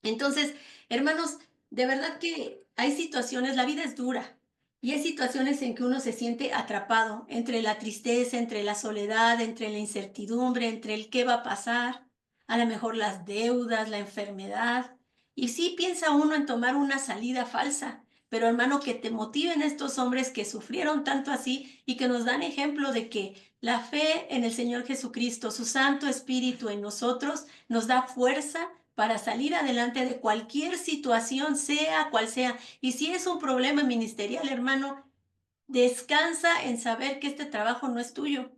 Entonces, hermanos, de verdad que hay situaciones, la vida es dura, y hay situaciones en que uno se siente atrapado entre la tristeza, entre la soledad, entre la incertidumbre, entre el qué va a pasar, a lo mejor las deudas, la enfermedad. Y sí piensa uno en tomar una salida falsa, pero hermano, que te motiven estos hombres que sufrieron tanto así y que nos dan ejemplo de que la fe en el Señor Jesucristo, su Santo Espíritu en nosotros, nos da fuerza para salir adelante de cualquier situación, sea cual sea. Y si es un problema ministerial, hermano, descansa en saber que este trabajo no es tuyo.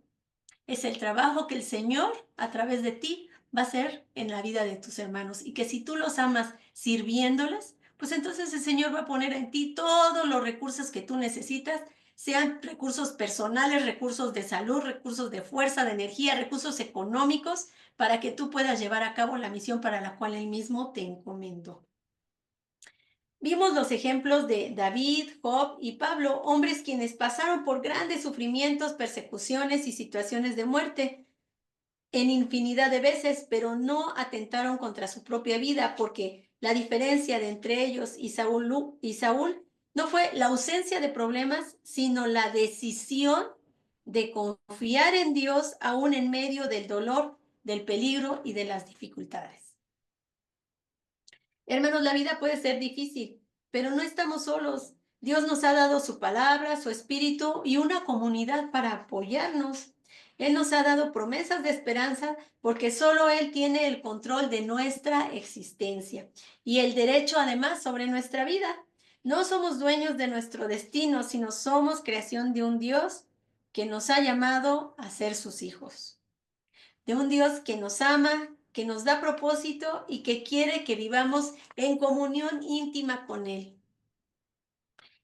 Es el trabajo que el Señor, a través de ti, va a hacer en la vida de tus hermanos. Y que si tú los amas sirviéndoles, pues entonces el Señor va a poner en ti todos los recursos que tú necesitas, sean recursos personales, recursos de salud, recursos de fuerza, de energía, recursos económicos, para que tú puedas llevar a cabo la misión para la cual Él mismo te encomendó. Vimos los ejemplos de David, Job y Pablo, hombres quienes pasaron por grandes sufrimientos, persecuciones y situaciones de muerte en infinidad de veces, pero no atentaron contra su propia vida, porque la diferencia de entre ellos y Saúl no fue la ausencia de problemas, sino la decisión de confiar en Dios aún en medio del dolor, del peligro y de las dificultades. Hermanos, la vida puede ser difícil, pero no estamos solos. Dios nos ha dado su palabra, su espíritu y una comunidad para apoyarnos. Él nos ha dado promesas de esperanza, porque solo Él tiene el control de nuestra existencia y el derecho además sobre nuestra vida. No somos dueños de nuestro destino, sino somos creación de un Dios que nos ha llamado a ser sus hijos. De un Dios que nos ama, que nos da propósito y que quiere que vivamos en comunión íntima con Él.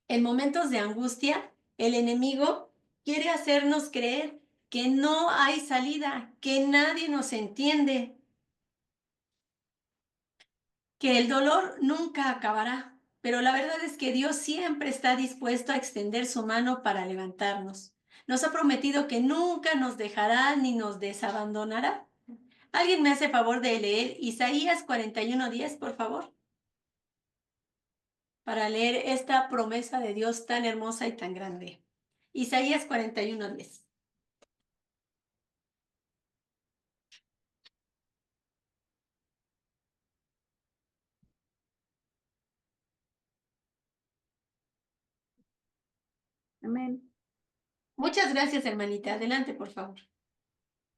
En momentos de angustia, el enemigo quiere hacernos creer que no hay salida, que nadie nos entiende, que el dolor nunca acabará. Pero la verdad es que Dios siempre está dispuesto a extender su mano para levantarnos. Nos ha prometido que nunca nos dejará ni nos desabandonará. ¿Alguien me hace favor de leer Isaías 41:10, por favor? Para leer esta promesa de Dios tan hermosa y tan grande. Isaías 41:10. Amén. Muchas gracias, hermanita. Adelante, por favor.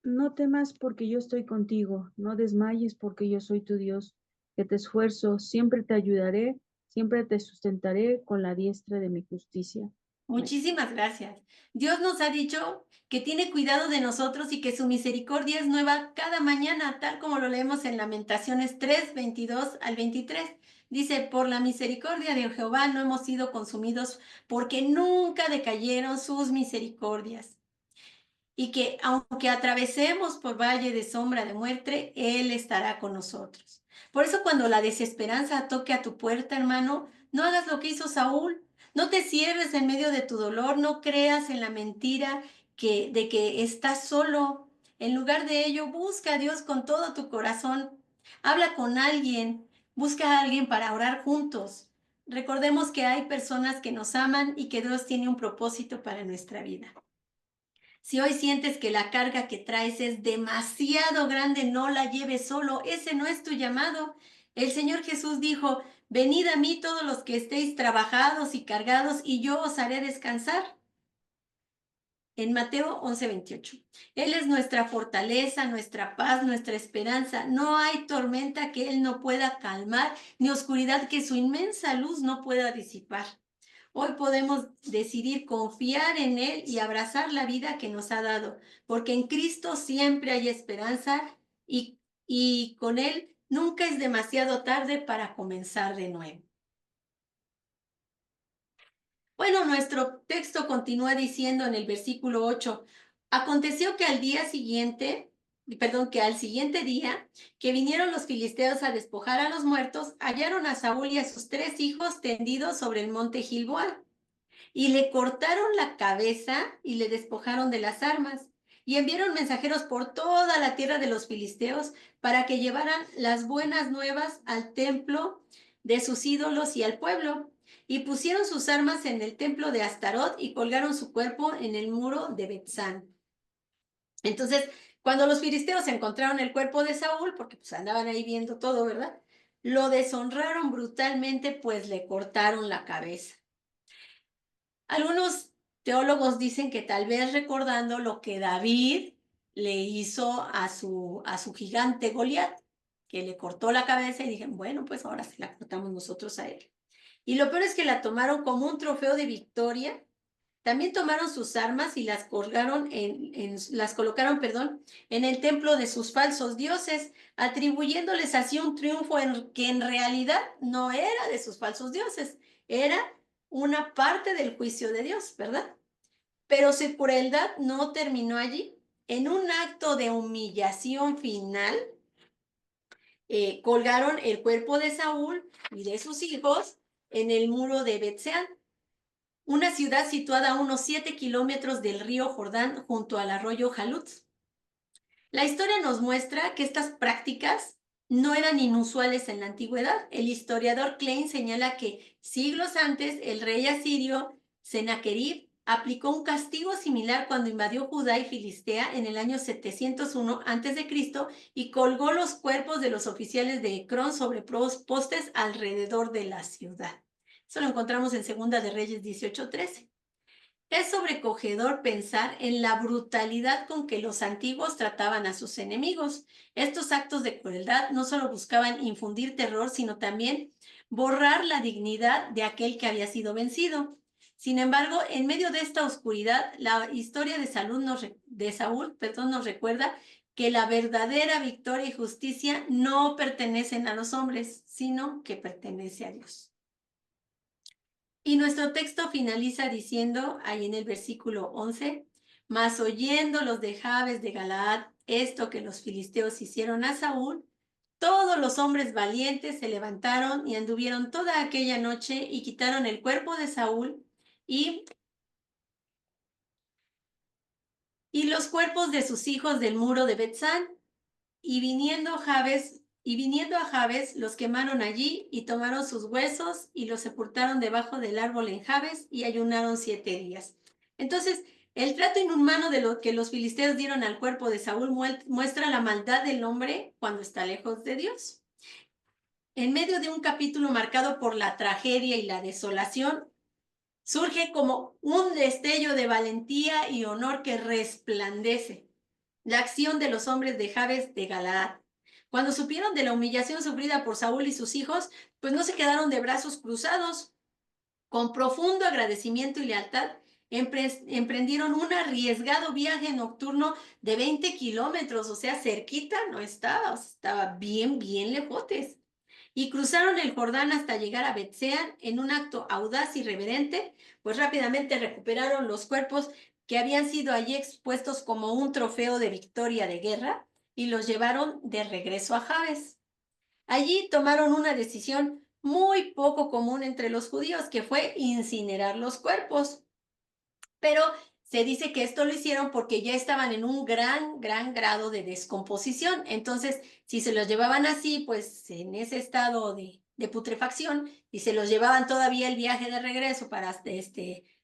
No temas porque yo estoy contigo, no desmayes porque yo soy tu Dios, que te esfuerzo, siempre te ayudaré, siempre te sustentaré con la diestra de mi justicia. Muchísimas gracias. Dios nos ha dicho que tiene cuidado de nosotros y que su misericordia es nueva cada mañana, tal como lo leemos en Lamentaciones 3:22-23. Dice, por la misericordia de Jehová no hemos sido consumidos, porque nunca decayeron sus misericordias. Y que aunque atravesemos por valle de sombra de muerte, Él estará con nosotros. Por eso cuando la desesperanza toque a tu puerta, hermano, no hagas lo que hizo Saúl. No te cierres en medio de tu dolor, no creas en la mentira de que estás solo. En lugar de ello, busca a Dios con todo tu corazón. Habla con alguien, busca a alguien para orar juntos. Recordemos que hay personas que nos aman y que Dios tiene un propósito para nuestra vida. Si hoy sientes que la carga que traes es demasiado grande, no la lleves solo. Ese no es tu llamado. El Señor Jesús dijo, venid a mí todos los que estéis trabajados y cargados, y yo os haré descansar. En Mateo 11:28. Él es nuestra fortaleza, nuestra paz, nuestra esperanza. No hay tormenta que Él no pueda calmar, ni oscuridad que su inmensa luz no pueda disipar. Hoy podemos decidir confiar en Él y abrazar la vida que nos ha dado, porque en Cristo siempre hay esperanza y con Él nunca es demasiado tarde para comenzar de nuevo. Bueno, nuestro texto continúa diciendo en el versículo 8, aconteció que al siguiente día, que vinieron los filisteos a despojar a los muertos, hallaron a Saúl y a sus 3 hijos tendidos sobre el monte Gilboa. Y le cortaron la cabeza y le despojaron de las armas. Y enviaron mensajeros por toda la tierra de los filisteos para que llevaran las buenas nuevas al templo de sus ídolos y al pueblo. Y pusieron sus armas en el templo de Astarot y colgaron su cuerpo en el muro de Betzán. Entonces, cuando los filisteos encontraron el cuerpo de Saúl, porque pues andaban ahí viendo todo, ¿verdad? Lo deshonraron brutalmente, pues le cortaron la cabeza. Algunos teólogos dicen que tal vez recordando lo que David le hizo a su gigante Goliat, que le cortó la cabeza y dijeron, bueno, pues ahora se la cortamos nosotros a él. Y lo peor es que la tomaron como un trofeo de victoria. También tomaron sus armas y las colgaron las colocaron, en el templo de sus falsos dioses, atribuyéndoles así un triunfo que en realidad no era de sus falsos dioses, era una parte del juicio de Dios, ¿verdad? Pero su crueldad no terminó allí. En un acto de humillación final, colgaron el cuerpo de Saúl y de sus hijos en el muro de Betseán, una ciudad situada a unos 7 kilómetros del río Jordán junto al arroyo Jalut. La historia nos muestra que estas prácticas no eran inusuales en la antigüedad. El historiador Klein señala que siglos antes el rey asirio Sennacherib aplicó un castigo similar cuando invadió Judá y Filistea en el año 701 a.C. y colgó los cuerpos de los oficiales de Ecrón sobre postes alrededor de la ciudad. Eso lo encontramos en Segunda de Reyes 18:13. Es sobrecogedor pensar en la brutalidad con que los antiguos trataban a sus enemigos. Estos actos de crueldad no solo buscaban infundir terror, sino también borrar la dignidad de aquel que había sido vencido. Sin embargo, en medio de esta oscuridad, la historia de Saúl nos recuerda que la verdadera victoria y justicia no pertenecen a los hombres, sino que pertenece a Dios. Y nuestro texto finaliza diciendo, ahí en el versículo 11, mas oyendo los de Jabes de Galaad esto que los filisteos hicieron a Saúl, todos los hombres valientes se levantaron y anduvieron toda aquella noche y quitaron el cuerpo de Saúl y los cuerpos de sus hijos del muro de Betzán, y viniendo a Jabes, los quemaron allí y tomaron sus huesos y los sepultaron debajo del árbol en Jabes y ayunaron 7 días. Entonces, el trato inhumano de lo que los filisteos dieron al cuerpo de Saúl muestra la maldad del hombre cuando está lejos de Dios. En medio de un capítulo marcado por la tragedia y la desolación, surge como un destello de valentía y honor que resplandece la acción de los hombres de Jabes de Galaad. Cuando supieron de la humillación sufrida por Saúl y sus hijos, pues no se quedaron de brazos cruzados. Con profundo agradecimiento y lealtad, emprendieron un arriesgado viaje nocturno de 20 kilómetros, o sea, cerquita no estaba, estaba bien lejotes. Y cruzaron el Jordán hasta llegar a Betsean en un acto audaz y reverente, pues rápidamente recuperaron los cuerpos que habían sido allí expuestos como un trofeo de victoria de guerra y los llevaron de regreso a Jabes. Allí tomaron una decisión muy poco común entre los judíos, que fue incinerar los cuerpos. Pero se dice que esto lo hicieron porque ya estaban en un gran grado de descomposición. Entonces, si se los llevaban así, pues en ese estado de putrefacción, y se los llevaban todavía el viaje de regreso para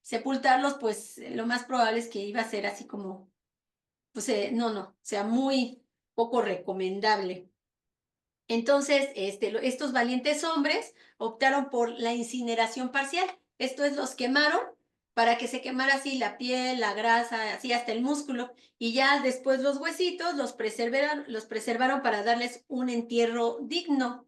sepultarlos, pues lo más probable es que iba a ser así como, pues o sea, muy poco recomendable. Entonces, estos valientes hombres optaron por la incineración parcial. Esto es, los quemaron para que se quemara así la piel, la grasa, así hasta el músculo, y ya después los huesitos los preservaron para darles un entierro digno.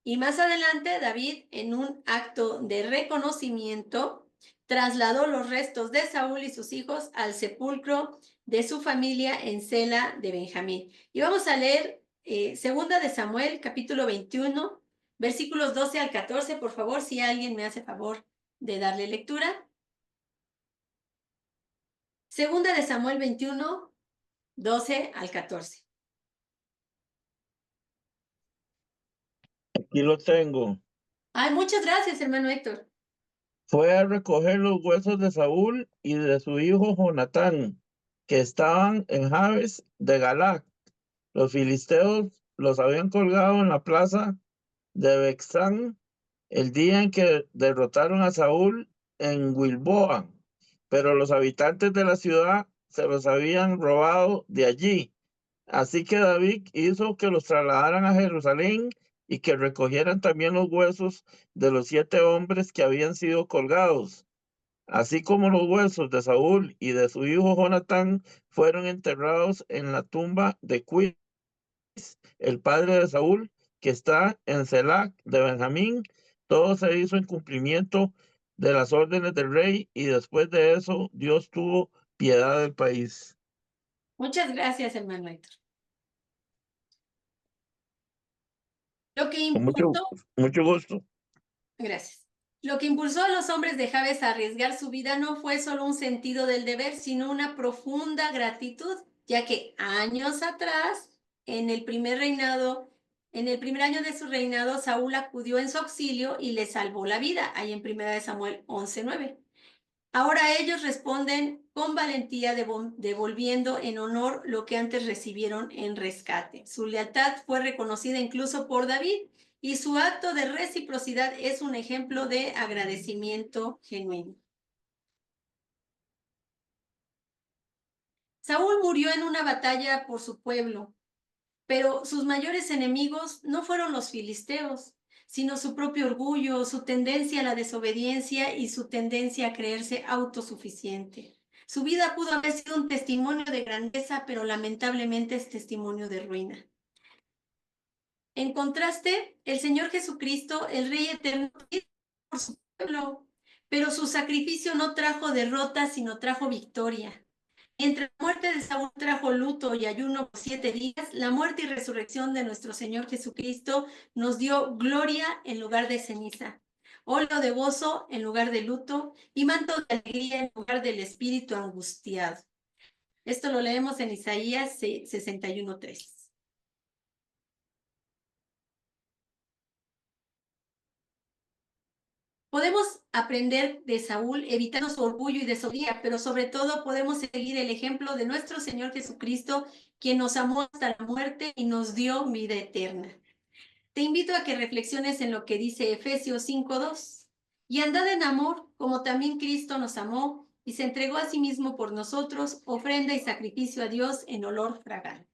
Y más adelante, David, en un acto de reconocimiento, trasladó los restos de Saúl y sus hijos al sepulcro de su familia en Sela de Benjamín. Y vamos a leer Segunda de Samuel, capítulo 21, versículos 12 al 14, por favor, si alguien me hace favor de darle lectura. Segunda de Samuel 21, 12 al 14. Aquí lo tengo. Ay, muchas gracias, hermano Héctor. Fue a recoger los huesos de Saúl y de su hijo Jonatán, que estaban en Jabes de Galaad. Los filisteos los habían colgado en la plaza de Bexán el día en que derrotaron a Saúl en Gilboa, pero los habitantes de la ciudad se los habían robado de allí. Así que David hizo que los trasladaran a Jerusalén y que recogieran también los huesos de los 7 hombres que habían sido colgados, así como los huesos de Saúl y de su hijo Jonatán fueron enterrados en la tumba de Quis, el padre de Saúl, que está en Selac de Benjamín. Todo se hizo en cumplimiento de las órdenes del rey, y después de eso Dios tuvo piedad del país. Muchas gracias, hermano Héctor. Lo que Con impulsó, mucho gusto. gracias. Lo que impulsó a los hombres de Jabes a arriesgar su vida no fue solo un sentido del deber, sino una profunda gratitud, ya que años atrás, en el primer año de su reinado, Saúl acudió en su auxilio y le salvó la vida, ahí en 1 Samuel 11:9. Ahora ellos responden con valentía, devolviendo en honor lo que antes recibieron en rescate. Su lealtad fue reconocida incluso por David, y su acto de reciprocidad es un ejemplo de agradecimiento genuino. Saúl murió en una batalla por su pueblo, pero sus mayores enemigos no fueron los filisteos, sino su propio orgullo, su tendencia a la desobediencia y su tendencia a creerse autosuficiente. Su vida pudo haber sido un testimonio de grandeza, pero lamentablemente es testimonio de ruina. En contraste, el Señor Jesucristo, el Rey eterno, por su pueblo, pero su sacrificio no trajo derrota, sino trajo victoria. Mientras la muerte de Saúl trajo luto y ayuno por 7 días, la muerte y resurrección de nuestro Señor Jesucristo nos dio gloria en lugar de ceniza. óleo de gozo en lugar de luto y manto de alegría en lugar del espíritu angustiado. Esto lo leemos en Isaías 61:3. Podemos aprender de Saúl evitando su orgullo y desobediencia, pero sobre todo podemos seguir el ejemplo de nuestro Señor Jesucristo, quien nos amó hasta la muerte y nos dio vida eterna. Te invito a que reflexiones en lo que dice Efesios 5:2. Y andad en amor, como también Cristo nos amó y se entregó a sí mismo por nosotros, ofrenda y sacrificio a Dios en olor fragante.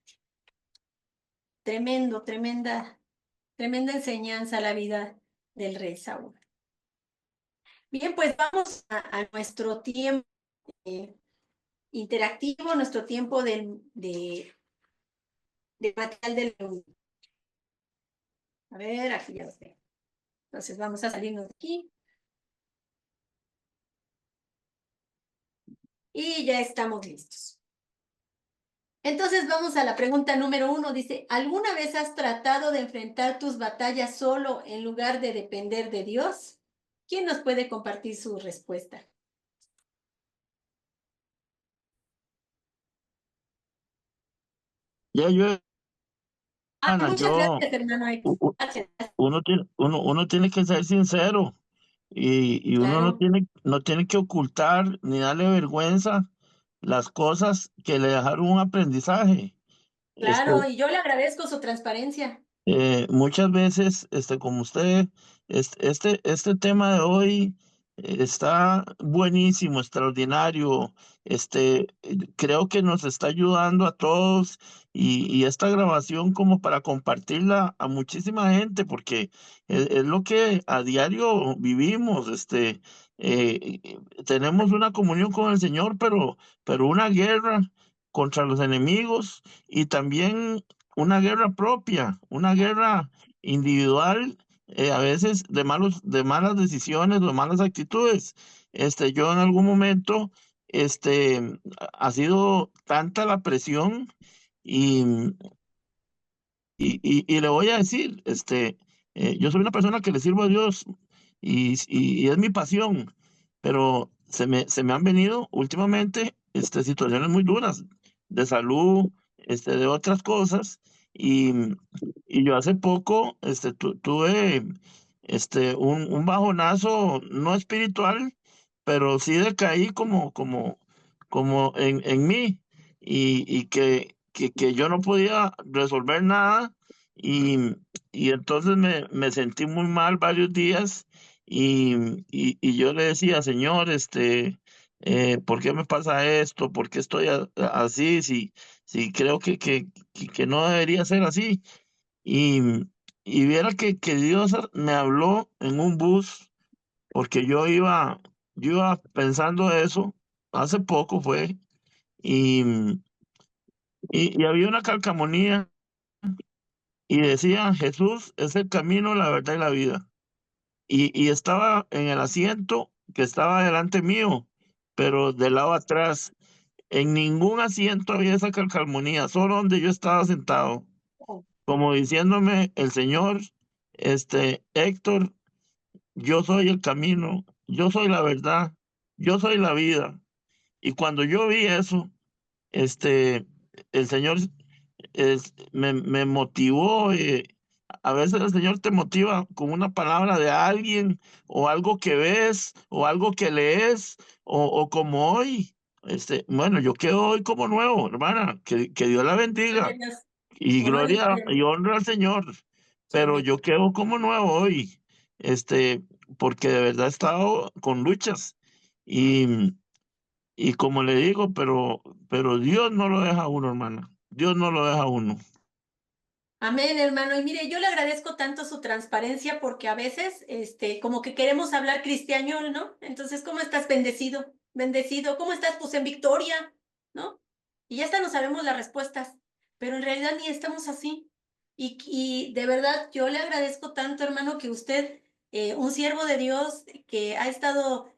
Tremenda enseñanza a la vida del rey Saúl. Bien, pues vamos a nuestro tiempo interactivo, nuestro tiempo de material del reunión. A ver, aquí ya lo tengo. Entonces vamos a salirnos de aquí. Y ya estamos listos. Entonces vamos a la pregunta número 1. Dice, ¿alguna vez has tratado de enfrentar tus batallas solo en lugar de depender de Dios? ¿Quién nos puede compartir su respuesta? Ya yo, Ana, Muchas gracias, hermano. Gracias. uno tiene que ser sincero y uno Claro, no tiene que ocultar ni darle vergüenza las cosas que le dejaron un aprendizaje. Este, claro. Y yo le agradezco su transparencia. Muchas veces, como usted, este tema de hoy está buenísimo, extraordinario. Creo que nos está ayudando a todos y esta grabación como para compartirla a muchísima gente, porque es lo que a diario vivimos. Tenemos una comunión con el Señor, pero una guerra contra los enemigos y también una guerra propia, una guerra individual, a veces de malas decisiones o malas actitudes. Yo en algún momento, ha sido tanta la presión y, y le voy a decir, yo soy una persona que le sirvo a Dios y es mi pasión, pero se me han venido últimamente situaciones muy duras de salud, de otras cosas, y, y yo hace poco tuve un bajonazo, no espiritual, pero sí decaí como en mí, y que yo no podía resolver nada, y, y entonces me sentí muy mal varios días, y yo le decía, Señor, ¿por qué me pasa esto? ¿Por qué estoy así? Si creo que no debería ser así. Y, y viera que Dios me habló en un bus, porque yo iba pensando eso, hace poco fue, y, y había una calcamonía y decía, Jesús es el camino, la verdad y la vida. Y estaba en el asiento que estaba delante mío, pero del lado atrás. En ningún asiento había esa calcamonía, solo donde yo estaba sentado, como diciéndome el Señor, Héctor, yo soy el camino, yo soy la verdad, yo soy la vida. Y cuando yo vi eso, el Señor me motivó. A veces el Señor te motiva con una palabra de alguien o algo que ves o algo que lees o como hoy. Bueno, yo quedo hoy como nuevo, hermana, que Dios la bendiga y gloria y honra al Señor, pero yo quedo como nuevo hoy, porque de verdad he estado con luchas y, y como le digo, pero Dios no lo deja a uno, hermana. Dios no lo deja a uno. Amén, hermano. Y mire, yo le agradezco tanto su transparencia porque a veces, como que queremos hablar cristiañol, ¿no? Entonces, ¿cómo estás? Bendecido, bendecido. ¿Cómo estás? Pues en victoria, ¿no? Y ya hasta no sabemos las respuestas, pero en realidad ni estamos así. Y de verdad, yo le agradezco tanto, hermano, que usted, un siervo de Dios que ha estado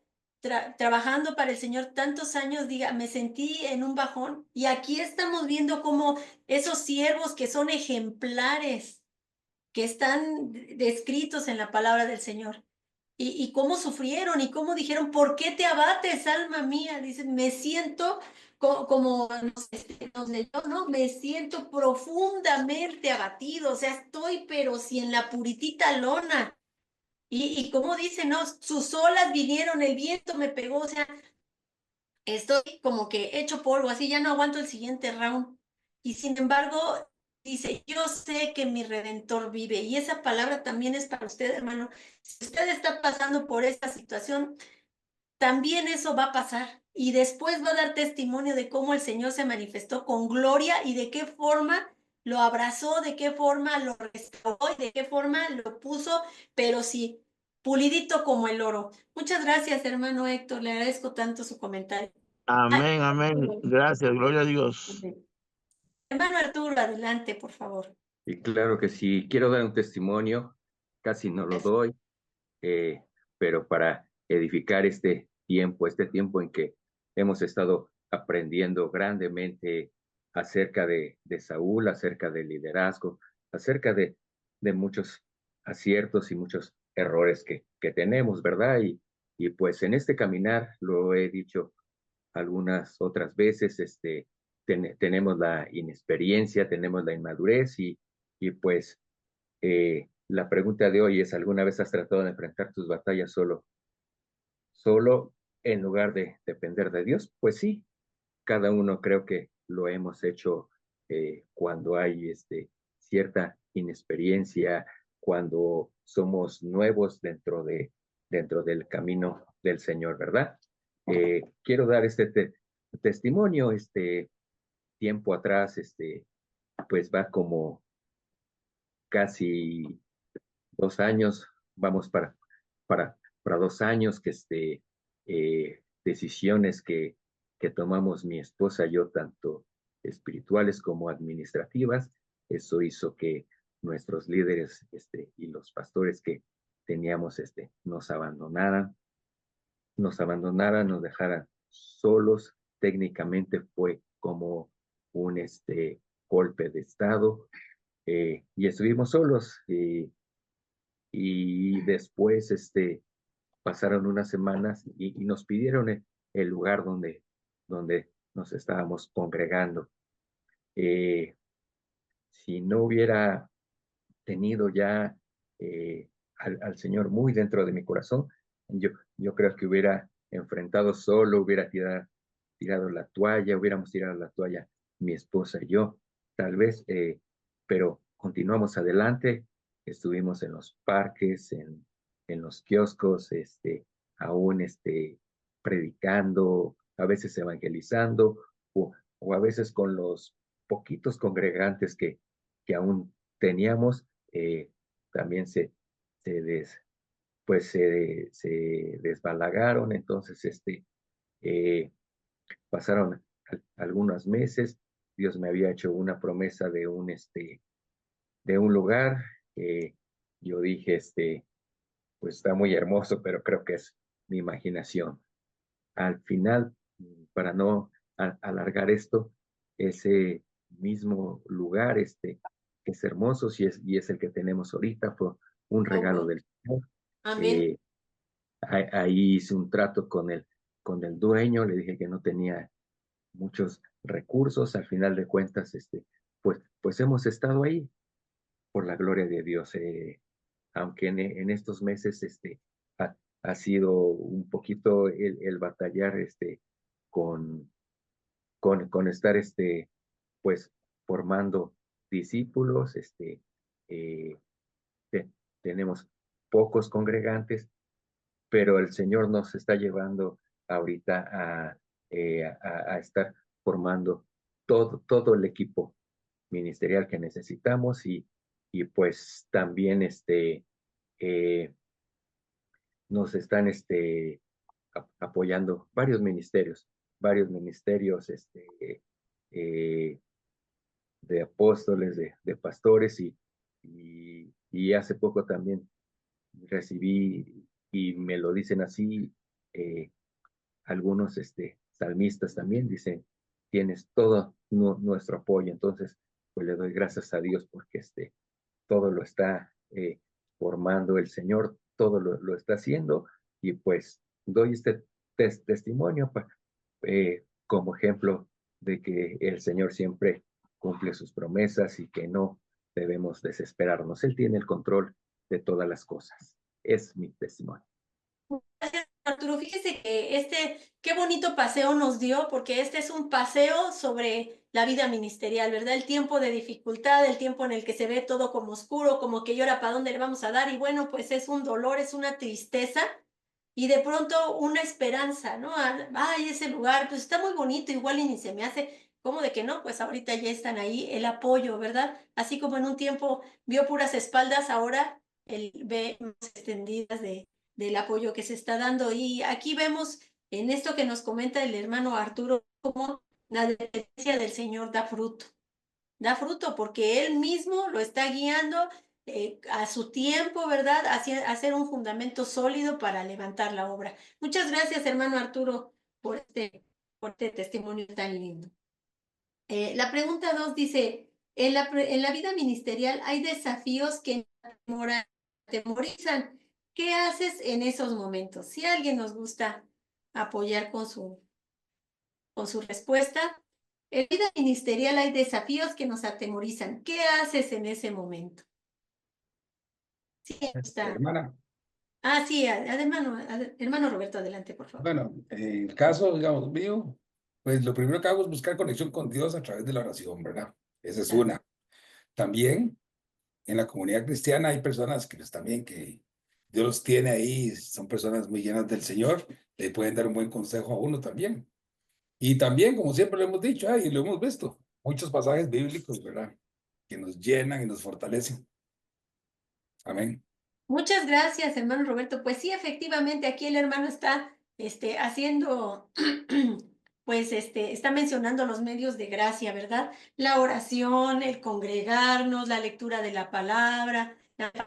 trabajando para el Señor tantos años, diga, me sentí en un bajón. Y aquí estamos viendo cómo esos siervos que son ejemplares, que están descritos en la palabra del Señor, y cómo sufrieron y cómo dijeron, ¿por qué te abates, alma mía? Dice, me siento como nos leyó, ¿no? Me siento profundamente abatido, o sea, estoy, pero si en la puritita lona. Y como dice, ¿no? Sus olas vinieron, el viento me pegó, o sea, estoy como que hecho polvo, así ya no aguanto el siguiente round. Y sin embargo, dice, yo sé que mi Redentor vive. Y esa palabra también es para usted, hermano. Si usted está pasando por esta situación, también eso va a pasar. Y después va a dar testimonio de cómo el Señor se manifestó con gloria y de qué forma lo abrazó, de qué forma lo restauró y de qué forma lo puso, pero sí, pulidito como el oro. Muchas gracias, hermano Héctor. Le agradezco tanto su comentario. Ay, Amén, amén. Gracias, gloria a Dios. hermano Arturo, adelante, por favor. Y claro que sí, quiero dar un testimonio, casi no lo doy, eh, pero para edificar este tiempo en que hemos estado aprendiendo grandemente acerca de Saúl, acerca del liderazgo, acerca de muchos aciertos y muchos errores que tenemos, ¿verdad? Y pues en este caminar, lo he dicho algunas otras veces, tenemos la inexperiencia, tenemos la inmadurez y pues la pregunta de hoy es, ¿alguna vez has tratado de enfrentar tus batallas solo en lugar de depender de Dios? Pues sí, cada uno creo que lo hemos hecho cuando hay cierta inexperiencia, cuando somos nuevos dentro del camino del Señor, ¿verdad? Quiero dar testimonio, tiempo atrás, pues va como casi 2 años, vamos para 2 años decisiones que tomamos mi esposa y yo, tanto espirituales como administrativas. Eso hizo que nuestros líderes y los pastores que teníamos nos dejaran solos. Técnicamente fue como un golpe de estado, y estuvimos solos. Y después pasaron unas semanas y nos pidieron el lugar donde nos estábamos congregando. Si no hubiera tenido ya al Señor muy dentro de mi corazón, yo creo que hubiera enfrentado solo, hubiera tirado la toalla, hubiéramos tirado la toalla mi esposa y yo, tal vez, pero continuamos adelante, estuvimos en los parques, en los kioscos, aún predicando, a veces evangelizando, o a veces con los poquitos congregantes que aún teníamos, también se desbalagaron. Entonces eh, pasaron algunos meses. Dios me había hecho una promesa de un lugar. Yo dije, pues está muy hermoso, pero creo que es mi imaginación. Al final, para no alargar esto, ese mismo lugar, que es hermoso y es el que tenemos ahorita, fue un regalo del Señor. Amén. Ahí hice un trato con el dueño, le dije que no tenía muchos recursos. Al final de cuentas, pues hemos estado ahí por la gloria de Dios. Aunque en estos meses ha sido un poquito el batallar con, con estar pues formando discípulos. Eh, Tenemos pocos congregantes, pero el Señor nos está llevando ahorita a estar formando todo el equipo ministerial que necesitamos, y pues también eh, nos están apoyando varios ministerios eh, de apóstoles, de pastores, y hace poco también recibí, y me lo dicen así, algunos salmistas también dicen, tienes todo nuestro apoyo. Entonces, pues le doy gracias a Dios porque todo lo está formando el Señor, todo lo está haciendo, y pues doy este testimonio como ejemplo de que el Señor siempre cumple sus promesas y que no debemos desesperarnos. Él tiene el control de todas las cosas. Es mi testimonio. Gracias, Arturo. Fíjese que qué bonito paseo nos dio, porque este es un paseo sobre la vida ministerial, ¿verdad? El tiempo de dificultad, el tiempo en el que se ve todo como oscuro, como que llora para dónde le vamos a dar, y bueno, pues es un dolor, es una tristeza, y de pronto una esperanza, ¿no? Ay, ese lugar, pues está muy bonito, igual y ni se me hace, ¿cómo de que no? Pues ahorita ya están ahí, el apoyo, ¿verdad? Así como en un tiempo vio puras espaldas, ahora él ve más extendidas del apoyo que se está dando. Y aquí vemos en esto que nos comenta el hermano Arturo, cómo la dependencia del Señor da fruto porque Él mismo lo está guiando a su tiempo, ¿verdad? Hacer un fundamento sólido para levantar la obra. Muchas gracias, hermano Arturo, por este testimonio tan lindo. La pregunta 2 dice, en la vida ministerial hay desafíos que atemorizan. ¿Qué haces en esos momentos? Si alguien nos gusta apoyar con su respuesta. En vida ministerial hay desafíos que nos atemorizan. ¿Qué haces en ese momento? Sí, está. Hermana, Sí, hermano Roberto, adelante, por favor. bueno, en el caso, digamos, mío, pues lo primero que hago es buscar conexión con Dios a través de la oración, ¿verdad? Esa es una. También en la comunidad cristiana hay personas que pues, también que Dios los tiene ahí, son personas muy llenas del Señor, le pueden dar un buen consejo a uno también. Y también, como siempre lo hemos dicho, y lo hemos visto, muchos pasajes bíblicos, ¿verdad? Que nos llenan y nos fortalecen. Amén. Muchas gracias, hermano Roberto. Pues sí, efectivamente, aquí el hermano está haciendo, pues está mencionando los medios de gracia, ¿verdad? La oración, el congregarnos, la lectura de la palabra,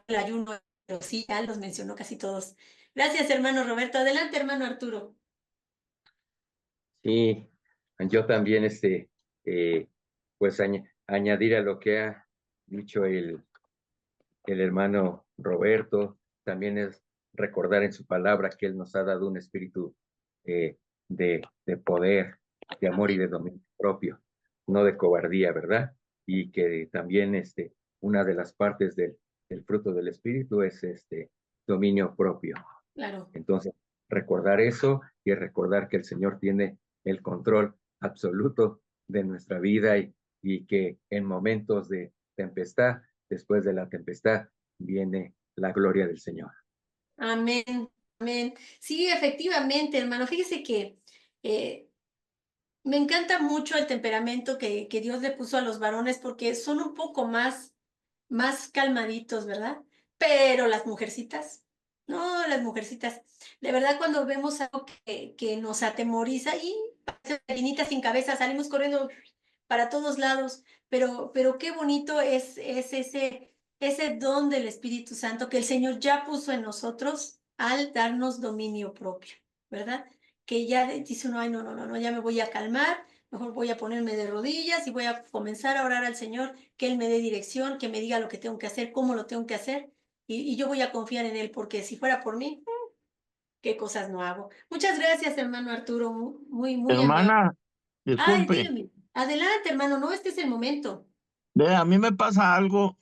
el ayuno, pero sí, ya los mencionó casi todos. Gracias, hermano Roberto. Adelante, hermano Arturo. Sí, yo también, pues añadir a lo que ha dicho el hermano Roberto, también es recordar en su palabra que Él nos ha dado un espíritu de poder, de amor y de dominio propio, no de cobardía, ¿verdad? Y que también una de las partes del fruto del espíritu es dominio propio. Claro. Entonces, recordar eso y recordar que el Señor tiene el control absoluto de nuestra vida y que en momentos de tempestad, después de la tempestad, viene la gloria del Señor. Amén, amén. Sí, efectivamente, hermano. Fíjese que me encanta mucho el temperamento que Dios le puso a los varones porque son un poco más calmaditos, ¿verdad? Pero las mujercitas, no, las mujercitas, de verdad cuando vemos algo que nos atemoriza y gallinitas sin cabeza, salimos corriendo para todos lados, pero qué bonito es ese don del Espíritu Santo que el Señor ya puso en nosotros al darnos dominio propio, ¿verdad? Que ya dice uno, ay, no, ya me voy a calmar, mejor voy a ponerme de rodillas y voy a comenzar a orar al Señor, que Él me dé dirección, que me diga lo que tengo que hacer, cómo lo tengo que hacer, y yo voy a confiar en Él, porque si fuera por mí, qué cosas no hago. Muchas gracias, hermano Arturo, muy amable. Hermana, Ay, disculpe, dígame. Adelante, hermano, no, este es el momento. ve, a mí me pasa algo,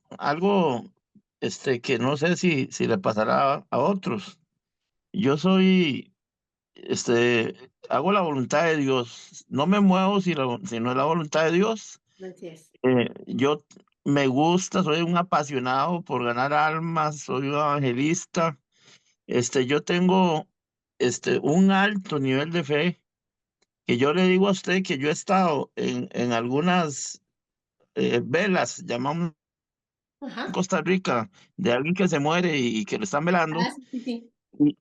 que no sé si le pasará a otros. Yo soy, hago la voluntad de Dios, no me muevo si no es la voluntad de Dios. Así es. Yo me gusta, soy un apasionado por ganar almas, soy un evangelista. Yo tengo, un alto nivel de fe, que yo le digo a usted que yo he estado en algunas velas, llamamos en Ajá. Costa Rica, de alguien que se muere y que lo están velando. Sí.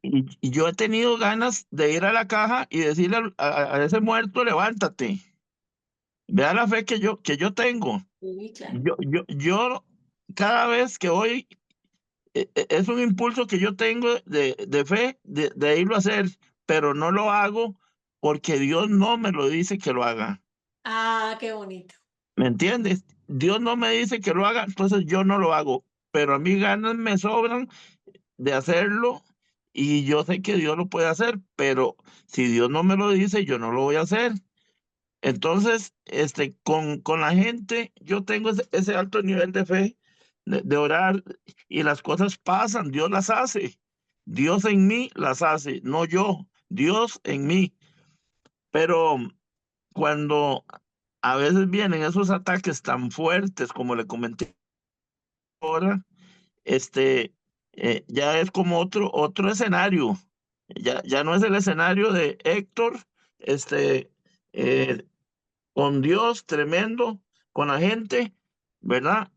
Y yo he tenido ganas de ir a la caja y decirle a ese muerto, levántate. Vea la fe que yo tengo. Sí, claro. Yo cada vez que voy, es un impulso que yo tengo de fe, de irlo a hacer, pero no lo hago porque Dios no me lo dice que lo haga. Qué bonito. ¿Me entiendes? Dios no me dice que lo haga, entonces yo no lo hago, pero a mí ganas me sobran de hacerlo y yo sé que Dios lo puede hacer, pero si Dios no me lo dice, yo no lo voy a hacer. Entonces, con la gente, yo tengo ese alto nivel de fe, de orar, y las cosas pasan, Dios las hace. Dios en mí las hace, no yo, Dios en mí. Pero cuando a veces vienen esos ataques tan fuertes como le comenté ahora, ya es como otro escenario. Ya no es el escenario de Héctor, este, eh, con Dios tremendo, con la gente, ¿verdad?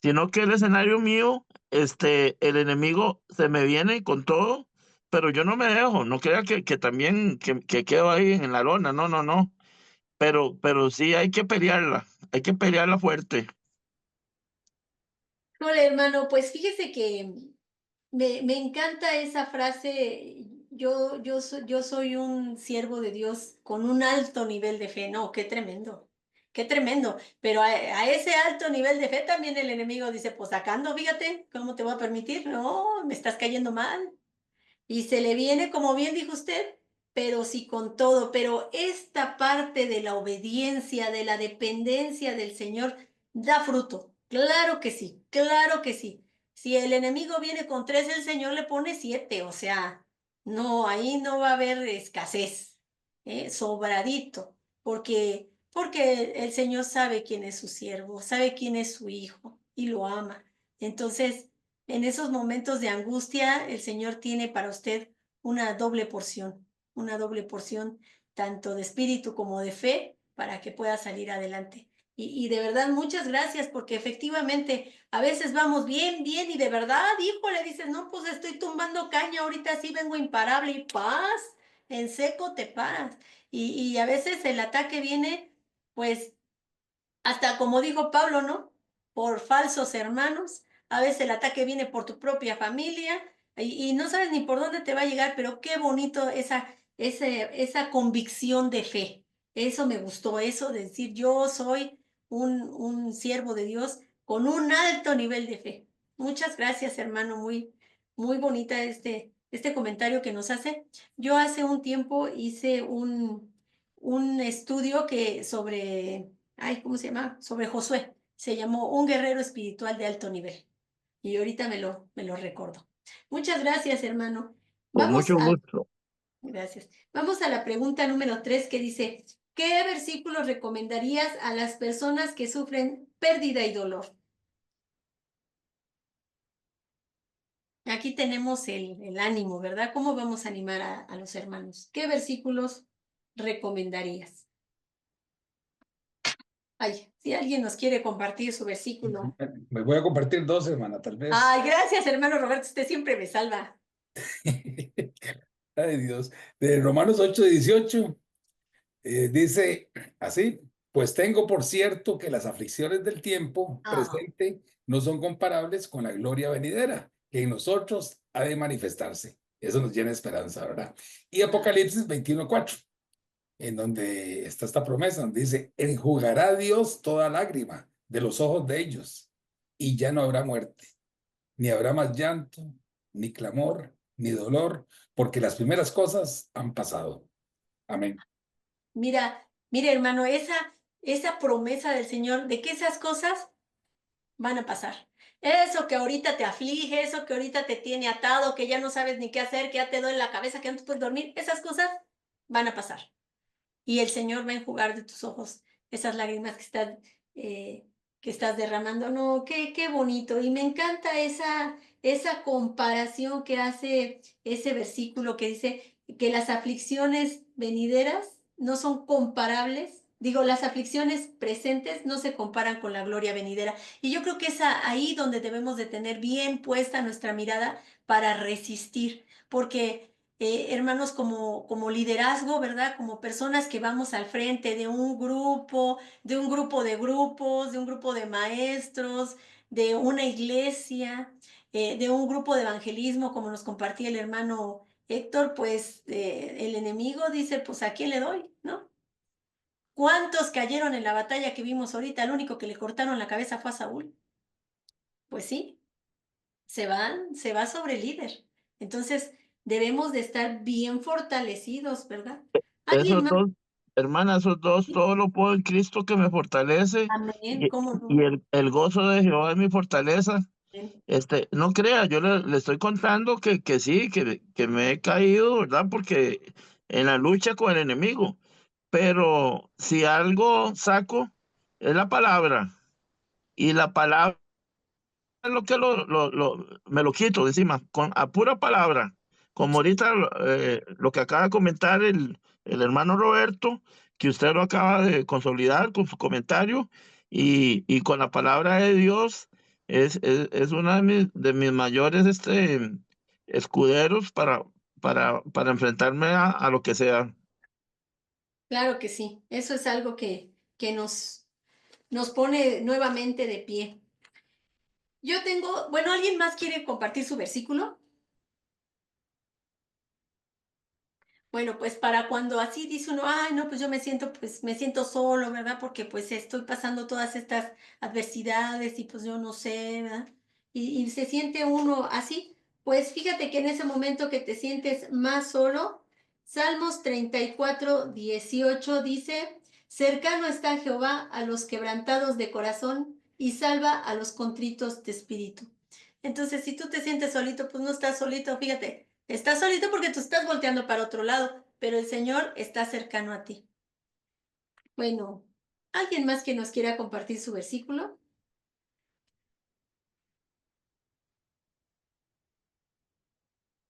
Sino que el escenario mío, el enemigo se me viene con todo, pero yo no me dejo, no crea que también que quedo ahí en la lona, no, no, no. Pero sí hay que pelearla fuerte. Hola, hermano, pues fíjese que me encanta esa frase. Yo soy un siervo de Dios con un alto nivel de fe. No, qué tremendo, qué tremendo. Pero a ese alto nivel de fe también el enemigo dice, pues sacando, fíjate, ¿cómo te voy a permitir? No, me estás cayendo mal. Y se le viene, como bien dijo usted, pero sí con todo. Pero esta parte de la obediencia, de la dependencia del Señor, da fruto. Claro que sí, claro que sí. Si el enemigo viene con 3, el Señor le pone 7. O sea, no, ahí no va a haber escasez, sobradito, porque el Señor sabe quién es su siervo, sabe quién es su hijo y lo ama. Entonces, en esos momentos de angustia, el Señor tiene para usted una doble porción, tanto de espíritu como de fe, para que pueda salir adelante. Y de verdad, muchas gracias, porque efectivamente a veces vamos bien, bien, y de verdad, hijo, le dices, no, pues estoy tumbando caña, ahorita sí vengo imparable, y paz, en seco te paras. Y a veces el ataque viene, pues, hasta como dijo Pablo, ¿no? Por falsos hermanos. A veces el ataque viene por tu propia familia y no sabes ni por dónde te va a llegar, pero qué bonito esa convicción de fe. Eso me gustó, eso de decir yo soy un siervo de Dios con un alto nivel de fe. Muchas gracias, hermano. Muy bonita este comentario que nos hace. Yo hace un tiempo hice un estudio sobre ¿cómo se llama? Sobre Josué. Se llamó Un guerrero espiritual de alto nivel. Y ahorita me lo recuerdo. Muchas gracias, hermano. Con Vamos mucho a, gusto. gracias. Vamos a la pregunta número 3 que dice, ¿qué versículos recomendarías a las personas que sufren pérdida y dolor? Aquí tenemos el ánimo, ¿verdad? ¿Cómo vamos a animar a los hermanos? ¿Qué versículos recomendarías? Ay, si alguien nos quiere compartir su versículo. Me voy a compartir 2, hermana, tal vez. Ay, gracias, hermano Roberto, usted siempre me salva. Ay, Dios. De Romanos 8:18, dice así, pues tengo por cierto que las aflicciones del tiempo Ah, presente no son comparables con la gloria venidera, que en nosotros ha de manifestarse. Eso nos llena de esperanza, ¿verdad? Y Apocalipsis 21:4, en donde está esta promesa, donde dice, enjugará Dios toda lágrima de los ojos de ellos, y ya no habrá muerte, ni habrá más llanto, ni clamor, ni dolor, porque las primeras cosas han pasado. Amén. mira, hermano, esa promesa del Señor de que esas cosas van a pasar. Eso que ahorita te aflige, eso que ahorita te tiene atado, que ya no sabes ni qué hacer, que ya te duele la cabeza, que no te puedes dormir, esas cosas van a pasar. Y el Señor va a enjugar de tus ojos esas lágrimas que estás derramando. No, qué bonito. Y me encanta esa comparación que hace ese versículo que dice que las aflicciones venideras no son comparables. Digo, las aflicciones presentes no se comparan con la gloria venidera. Y yo creo que es ahí donde debemos de tener bien puesta nuestra mirada para resistir, porque hermanos, como liderazgo, ¿verdad? Como personas que vamos al frente de un grupo, de un grupo de grupos, de un grupo de maestros, de una iglesia, de un grupo de evangelismo, como nos compartía el hermano Héctor, pues el enemigo dice, pues ¿a quién le doy? ¿No? ¿Cuántos cayeron en la batalla que vimos ahorita? El único que le cortaron la cabeza fue a Saúl. Pues sí, se va sobre el líder. Entonces, debemos de estar bien fortalecidos, ¿verdad? ¿Alguien Esos más? dos, hermana, esos dos, Sí. todo lo puedo en Cristo que me fortalece, Amén, y, ¿cómo y no? el gozo de Jehová es mi fortaleza. Amén. No crea, yo le estoy contando que sí, que me he caído, ¿verdad? Porque en la lucha con el enemigo, pero si algo saco es la palabra, y la palabra es lo que me lo quito de encima, a pura palabra, como ahorita lo que acaba de comentar el hermano Roberto, que usted lo acaba de consolidar con su comentario, y con la palabra de Dios es una de mis mayores escuderos para enfrentarme a lo que sea. Claro que sí, eso es algo que nos pone nuevamente de pie. Yo tengo, bueno, ¿alguien más quiere compartir su versículo? Bueno, pues para cuando así dice uno, ay, no, pues me siento solo, ¿verdad? Porque pues estoy pasando todas estas adversidades y pues yo no sé, ¿verdad? Y se siente uno así. Pues fíjate que en ese momento que te sientes más solo, Salmos 34:18 dice, cercano está Jehová a los quebrantados de corazón y salva a los contritos de espíritu. Entonces, si tú te sientes solito, pues no estás solito, fíjate, estás solito porque tú estás volteando para otro lado, pero el Señor está cercano a ti. Bueno, ¿alguien más que nos quiera compartir su versículo?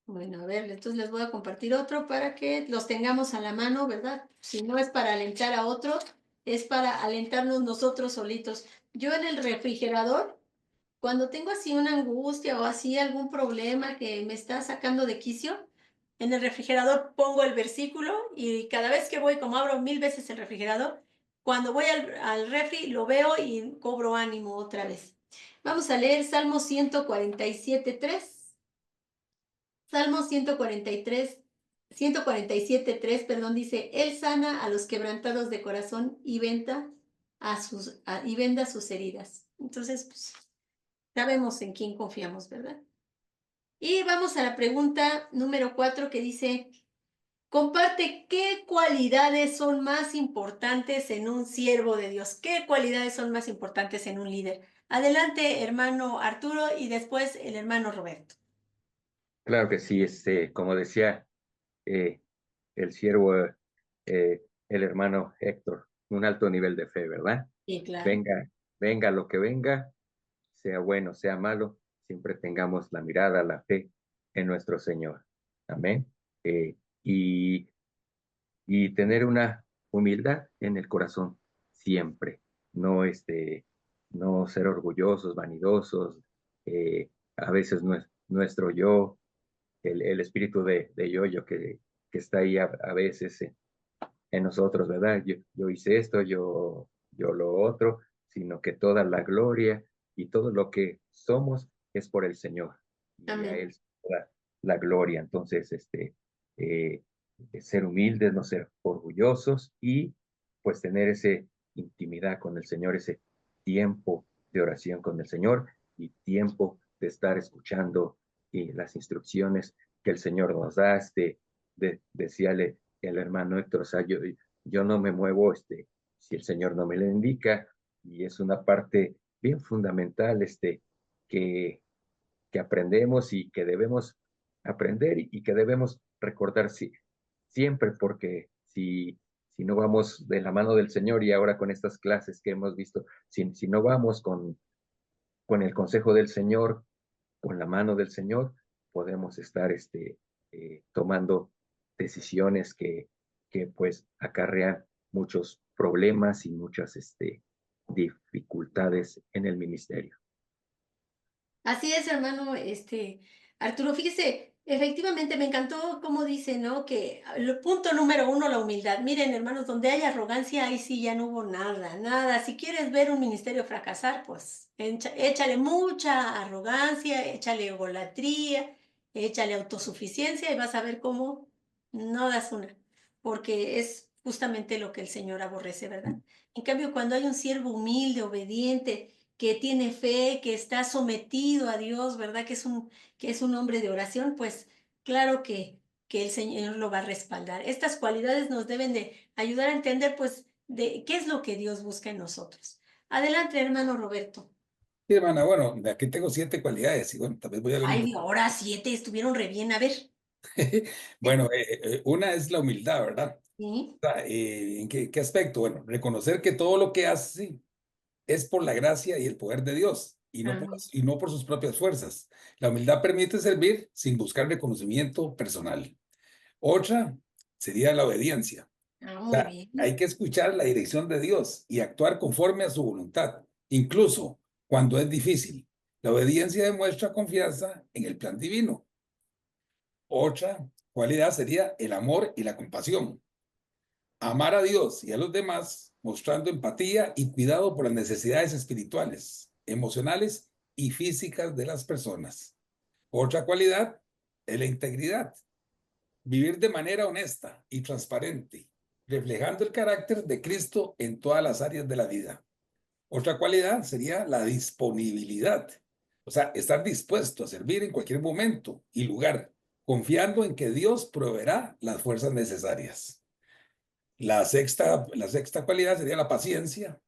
Bueno, a ver, entonces les voy a compartir otro para que los tengamos a la mano, ¿verdad? Si no es para alentar a otro, es para alentarnos nosotros solitos. Yo en el refrigerador, cuando tengo así una angustia o así algún problema que me está sacando de quicio, en el refrigerador pongo el versículo y cada vez que voy, como abro 1000 veces el refrigerador, cuando voy al refri lo veo y cobro ánimo otra vez. Vamos a leer Salmo 147:3. Salmo 147:3, perdón, dice, Él sana a los quebrantados de corazón y venda sus heridas. Entonces, pues, sabemos en quién confiamos, ¿verdad? Y vamos a la pregunta número 4 que dice, comparte qué cualidades son más importantes en un siervo de Dios. ¿Qué cualidades son más importantes en un líder? Adelante, hermano Arturo, y después el hermano Roberto. Claro que sí, como decía eh, el siervo, el hermano Héctor, un alto nivel de fe, ¿verdad? Sí, claro. Venga, venga lo que venga, sea bueno, sea malo, siempre tengamos la mirada, la fe en nuestro Señor. Amén. Y, y tener una humildad en el corazón siempre, no, no ser orgullosos, vanidosos, a veces nuestro yo, el espíritu de yo que está ahí a veces en nosotros, ¿verdad? Yo hice esto, yo lo otro, sino que toda la gloria y todo lo que somos es por el Señor y a Amén. Él toda la gloria. Entonces, eh, ser humildes, no ser orgullosos y pues tener ese intimidad con el Señor, ese tiempo de oración con el Señor y tiempo de estar escuchando las instrucciones que el Señor nos da, decíale el hermano Héctor, o sea, yo no me muevo si el Señor no me lo indica, y es una parte bien fundamental que, que aprendemos y que debemos aprender y que debemos recordar siempre, porque si no vamos de la mano del Señor y ahora con estas clases que hemos visto, si no vamos con el consejo del Señor, con la mano del Señor, podemos estar tomando decisiones que pues acarrean muchos problemas y muchas dificultades en el ministerio. Así es, hermano, Arturo, fíjese, efectivamente me encantó cómo dice, ¿no? Que el punto número 1, la humildad. Miren, hermanos, donde hay arrogancia, ahí sí ya no hubo nada, nada. Si quieres ver un ministerio fracasar, pues échale mucha arrogancia, échale egolatría, échale autosuficiencia y vas a ver cómo no das una, porque es justamente lo que el Señor aborrece, ¿verdad? En cambio, cuando hay un siervo humilde, obediente, que tiene fe, que está sometido a Dios, ¿verdad? Que es un hombre de oración, pues claro que el Señor lo va a respaldar. Estas cualidades nos deben de ayudar a entender, pues, de qué es lo que Dios busca en nosotros. Adelante, hermano Roberto. Sí, hermana, bueno, aquí tengo 7 cualidades y bueno, tal vez voy a hablar un Ay, ahora 7, estuvieron re bien. A ver. Bueno, una es la humildad, ¿verdad? Sí. O sea, ¿en qué aspecto? Bueno, reconocer que todo lo que hace es por la gracia y el poder de Dios Amén. y no por sus propias fuerzas. La humildad permite servir sin buscar reconocimiento personal. Otra sería la obediencia. Ah, O muy sea, hay bien. que escuchar la dirección de Dios y actuar conforme a su voluntad, incluso cuando es difícil. La obediencia demuestra confianza en el plan divino. Otra cualidad sería el amor y la compasión. Amar a Dios y a los demás mostrando empatía y cuidado por las necesidades espirituales, emocionales y físicas de las personas. Otra cualidad es la integridad. Vivir de manera honesta y transparente, reflejando el carácter de Cristo en todas las áreas de la vida. Otra cualidad sería la disponibilidad, o sea, estar dispuesto a servir en cualquier momento y lugar, confiando en que Dios proveerá las fuerzas necesarias. La sexta cualidad sería la paciencia,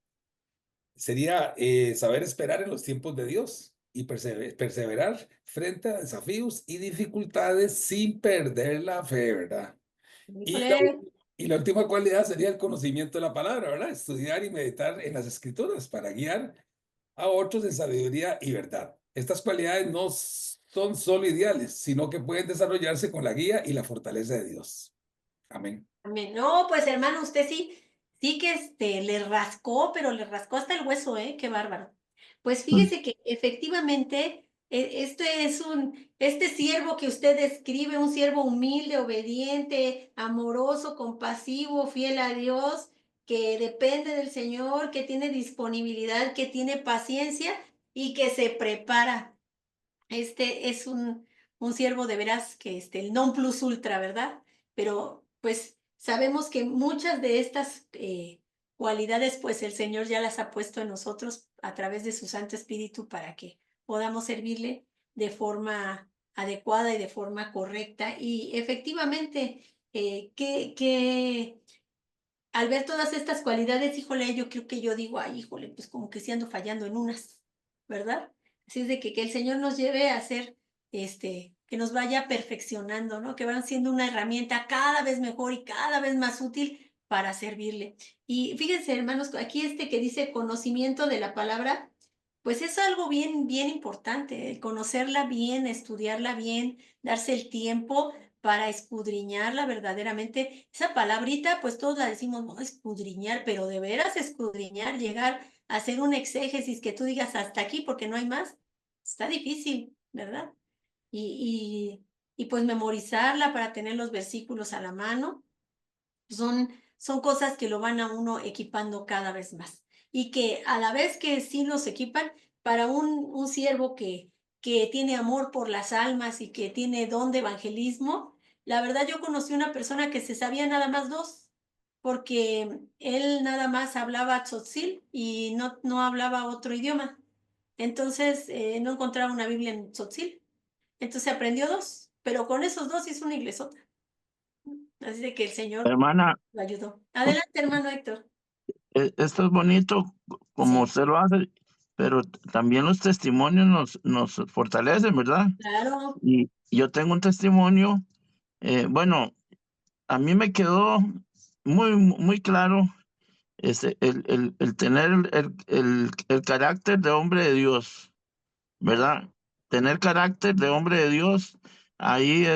sería saber esperar en los tiempos de Dios y perseverar frente a desafíos y dificultades sin perder la fe, ¿verdad? Y la, Híjole. y la última cualidad sería el conocimiento de la palabra, ¿verdad? Estudiar y meditar en las escrituras para guiar a otros en sabiduría y verdad. Estas cualidades no son solo ideales, sino que pueden desarrollarse con la guía y la fortaleza de Dios. Amén. Amén. No, pues hermano, usted sí que le rascó, pero le rascó hasta el hueso, ¿eh? Qué bárbaro. Pues fíjese que efectivamente este siervo que usted describe, un siervo humilde, obediente, amoroso, compasivo, fiel a Dios, que depende del Señor, que tiene disponibilidad, que tiene paciencia y que se prepara. Este es un siervo de veras que el non plus ultra, ¿verdad? Pero pues sabemos que muchas de estas cualidades, pues el Señor ya las ha puesto en nosotros a través de su Santo Espíritu para que podamos servirle de forma adecuada y de forma correcta. Y efectivamente, que al ver todas estas cualidades, híjole, yo creo que yo digo, ay, híjole, pues como que sí ando fallando en unas, ¿verdad? Así es de que el Señor nos lleve a hacer, que nos vaya perfeccionando, ¿no? Que van siendo una herramienta cada vez mejor y cada vez más útil para servirle. Y fíjense, hermanos, aquí que dice conocimiento de la palabra, pues es algo bien, bien importante, conocerla bien, estudiarla bien, darse el tiempo para escudriñarla verdaderamente. Esa palabrita, pues todos la decimos, no, escudriñar, pero de veras escudriñar, llegar a hacer un exégesis que tú digas hasta aquí porque no hay más, está difícil, ¿verdad? Y pues memorizarla para tener los versículos a la mano, son cosas que lo van a uno equipando cada vez más. Y que a la vez que sí los equipan, para un siervo que tiene amor por las almas y que tiene don de evangelismo, la verdad yo conocí una persona que se sabía nada más 2, porque él nada más hablaba tzotzil y no hablaba otro idioma. Entonces no encontraba una Biblia en tzotzil. Entonces aprendió 2, pero con esos 2 hizo una iglesota. Así de que el Señor Hermana, lo ayudó. Adelante, hermano Héctor. esto es bonito como Sí, usted lo hace, pero también los testimonios nos fortalecen, ¿verdad? claro, Y yo tengo un testimonio, bueno, a mí me quedó muy claro el tener el carácter de hombre de Dios, ¿verdad? Tener carácter de hombre de Dios, ahí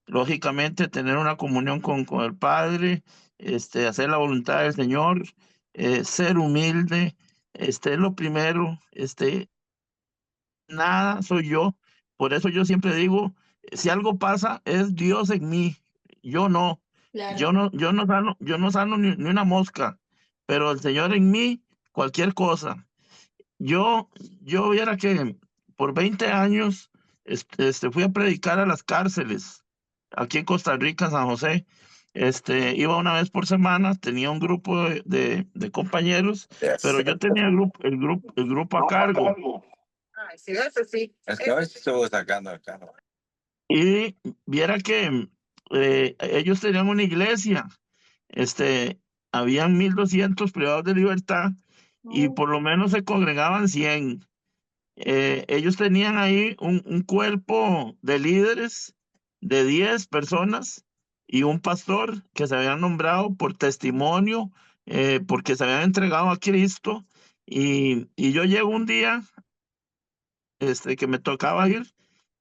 lógicamente tener una comunión con el Padre, hacer la voluntad del Señor, ser humilde, es lo primero, nada soy yo, por eso yo siempre digo, si algo pasa, es Dios en mí, yo no, claro, yo no sano ni una mosca, pero el Señor en mí, cualquier cosa. Yo, yo viera que por 20 años fui a predicar a las cárceles aquí en Costa Rica, San José, iba una vez por semana, tenía un grupo de compañeros, pero yo tenía el grupo a cargo. Ay, sí, eso sí. Es que a veces estuvo sacando el carro. Y viera que ellos tenían una iglesia, habían 1200 privados de libertad y por lo menos se congregaban 100. Ellos tenían ahí un cuerpo de líderes de 10 personas y un pastor que se habían nombrado por testimonio, porque se habían entregado a Cristo. Y yo llego un día que me tocaba ir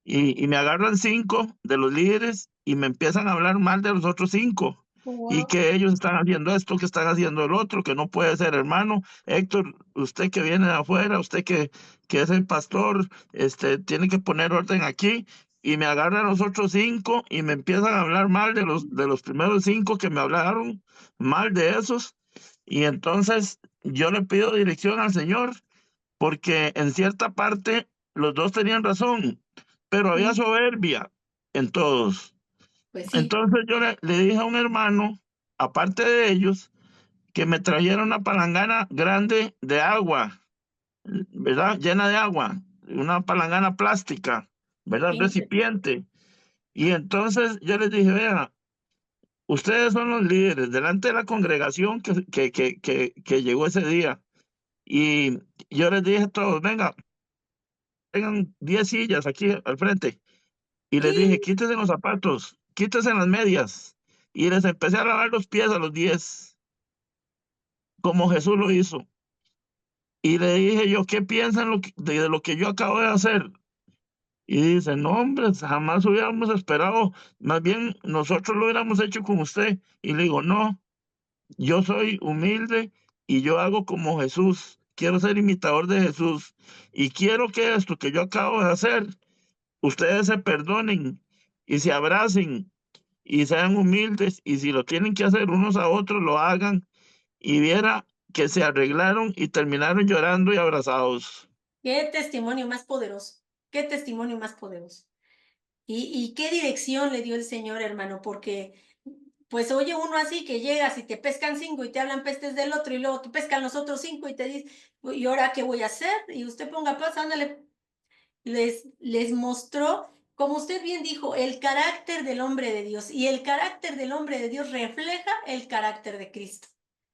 y me agarran 5 de los líderes y me empiezan a hablar mal de los otros 5. Y Wow. que ellos están haciendo esto, que están haciendo el otro, que no puede ser, hermano. Héctor, usted que viene de afuera, usted que es el pastor, tiene que poner orden aquí. Y me agarran los otros 5 y me empiezan a hablar mal de los primeros 5 que me hablaron mal de esos. Y entonces yo le pido dirección al Señor, porque en cierta parte los dos tenían razón, pero había soberbia en todos. Pues sí. Entonces yo le dije a un hermano, aparte de ellos, que me trajera una palangana grande de agua, ¿verdad? Llena de agua, una palangana plástica, ¿verdad? Recipiente. Y entonces yo les dije, vea, ustedes son los líderes delante de la congregación que llegó ese día. Y yo les dije a todos, venga, tengan 10 sillas aquí al frente. Y les dije, quítense los zapatos, quítense las medias. Y les empecé a lavar los pies a los 10, como Jesús lo hizo. Y le dije yo, ¿qué piensan de lo que yo acabo de hacer? Y dice, no, hombre, jamás hubiéramos esperado, más bien nosotros lo hubiéramos hecho con usted. Y le digo, no, yo soy humilde y yo hago como Jesús. Quiero ser imitador de Jesús. Y quiero que esto que yo acabo de hacer, ustedes se perdonen y se abracen y sean humildes, y si lo tienen que hacer unos a otros, lo hagan. Y viera que se arreglaron y terminaron llorando y abrazados. Qué testimonio más poderoso, qué testimonio más poderoso. Y qué dirección le dio el Señor, hermano, porque pues oye uno así que llegas y te pescan 5 y te hablan pestes del otro y luego te pescan los otros 5 y te dicen, ¿y ahora qué voy a hacer? Y usted ponga paz, ándale. Les mostró, como usted bien dijo, el carácter del hombre de Dios, y el carácter del hombre de Dios refleja el carácter de Cristo.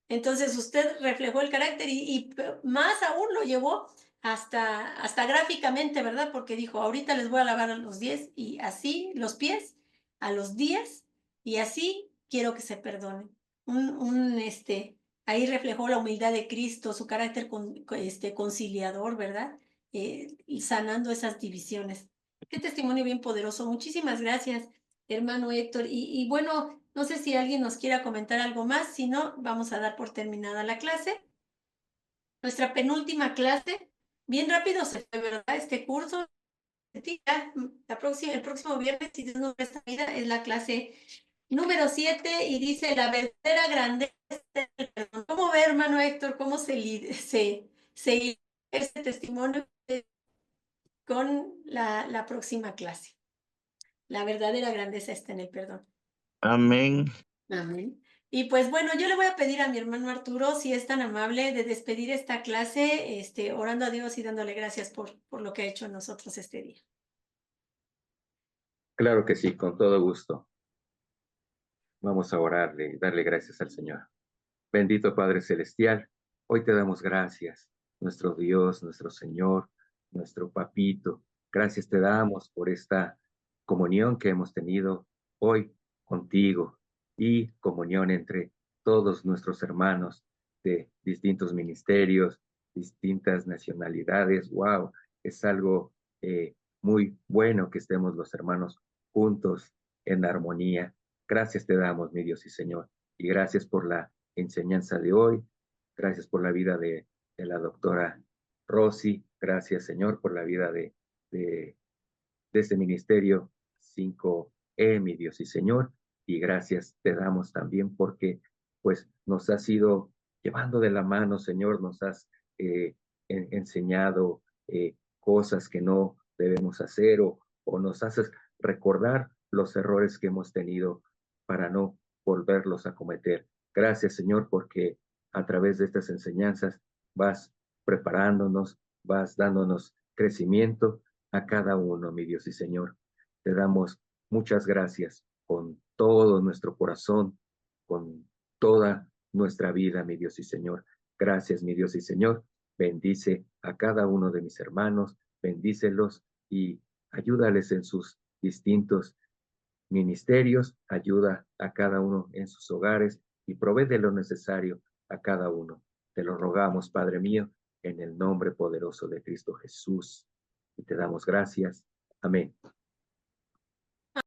Entonces usted reflejó el carácter y más aún lo llevó hasta gráficamente, ¿verdad? Porque dijo, ahorita les voy a lavar a los 10 y así los pies a los 10 y así quiero que se perdonen. Ahí reflejó la humildad de Cristo, su carácter conciliador, ¿verdad? Y sanando esas divisiones. Qué testimonio bien poderoso. Muchísimas gracias, hermano Héctor. Y bueno, no sé si alguien nos quiera comentar algo más, si no, vamos a dar por terminada la clase. Nuestra penúltima clase, bien rápido se fue, ¿verdad? Este curso, el próximo viernes, si Dios nos presta vida, es la clase número 7 y dice la verdadera grandeza del perdón. ¿Cómo ve, hermano Héctor, cómo se este testimonio con la próxima clase? La verdadera grandeza está en el perdón. Amén. Amén. Y pues bueno, yo le voy a pedir a mi hermano Arturo, si es tan amable, de despedir esta clase, orando a Dios y dándole gracias por lo que ha hecho en nosotros este día. Claro que sí, con todo gusto. Vamos a orarle y darle gracias al Señor. Bendito Padre Celestial, hoy te damos gracias, nuestro Dios, nuestro Señor, nuestro Papito. Gracias te damos por esta comunión que hemos tenido hoy contigo y comunión entre todos nuestros hermanos de distintos ministerios, distintas nacionalidades. Wow, es algo muy bueno que estemos los hermanos juntos en armonía. Gracias te damos, mi Dios y Señor, y gracias por la enseñanza de hoy. Gracias por la vida de la doctora Rosy. Gracias, Señor, por la vida de este ministerio 5E, mi Dios y Señor. Y gracias te damos también porque pues nos has ido llevando de la mano, Señor, nos has enseñado cosas que no debemos hacer o nos haces recordar los errores que hemos tenido para no volverlos a cometer. Gracias, Señor, porque a través de estas enseñanzas vas preparándonos, vas dándonos crecimiento a cada uno, mi Dios y Señor. Te damos muchas gracias con todo nuestro corazón, con toda nuestra vida, mi Dios y Señor. Gracias, mi Dios y Señor. Bendice a cada uno de mis hermanos, bendícelos y ayúdales en sus distintos ministerios, ayuda a cada uno en sus hogares y provee de lo necesario a cada uno. Te lo rogamos, Padre mío, en el nombre poderoso de Cristo Jesús. Y te damos gracias. Amén.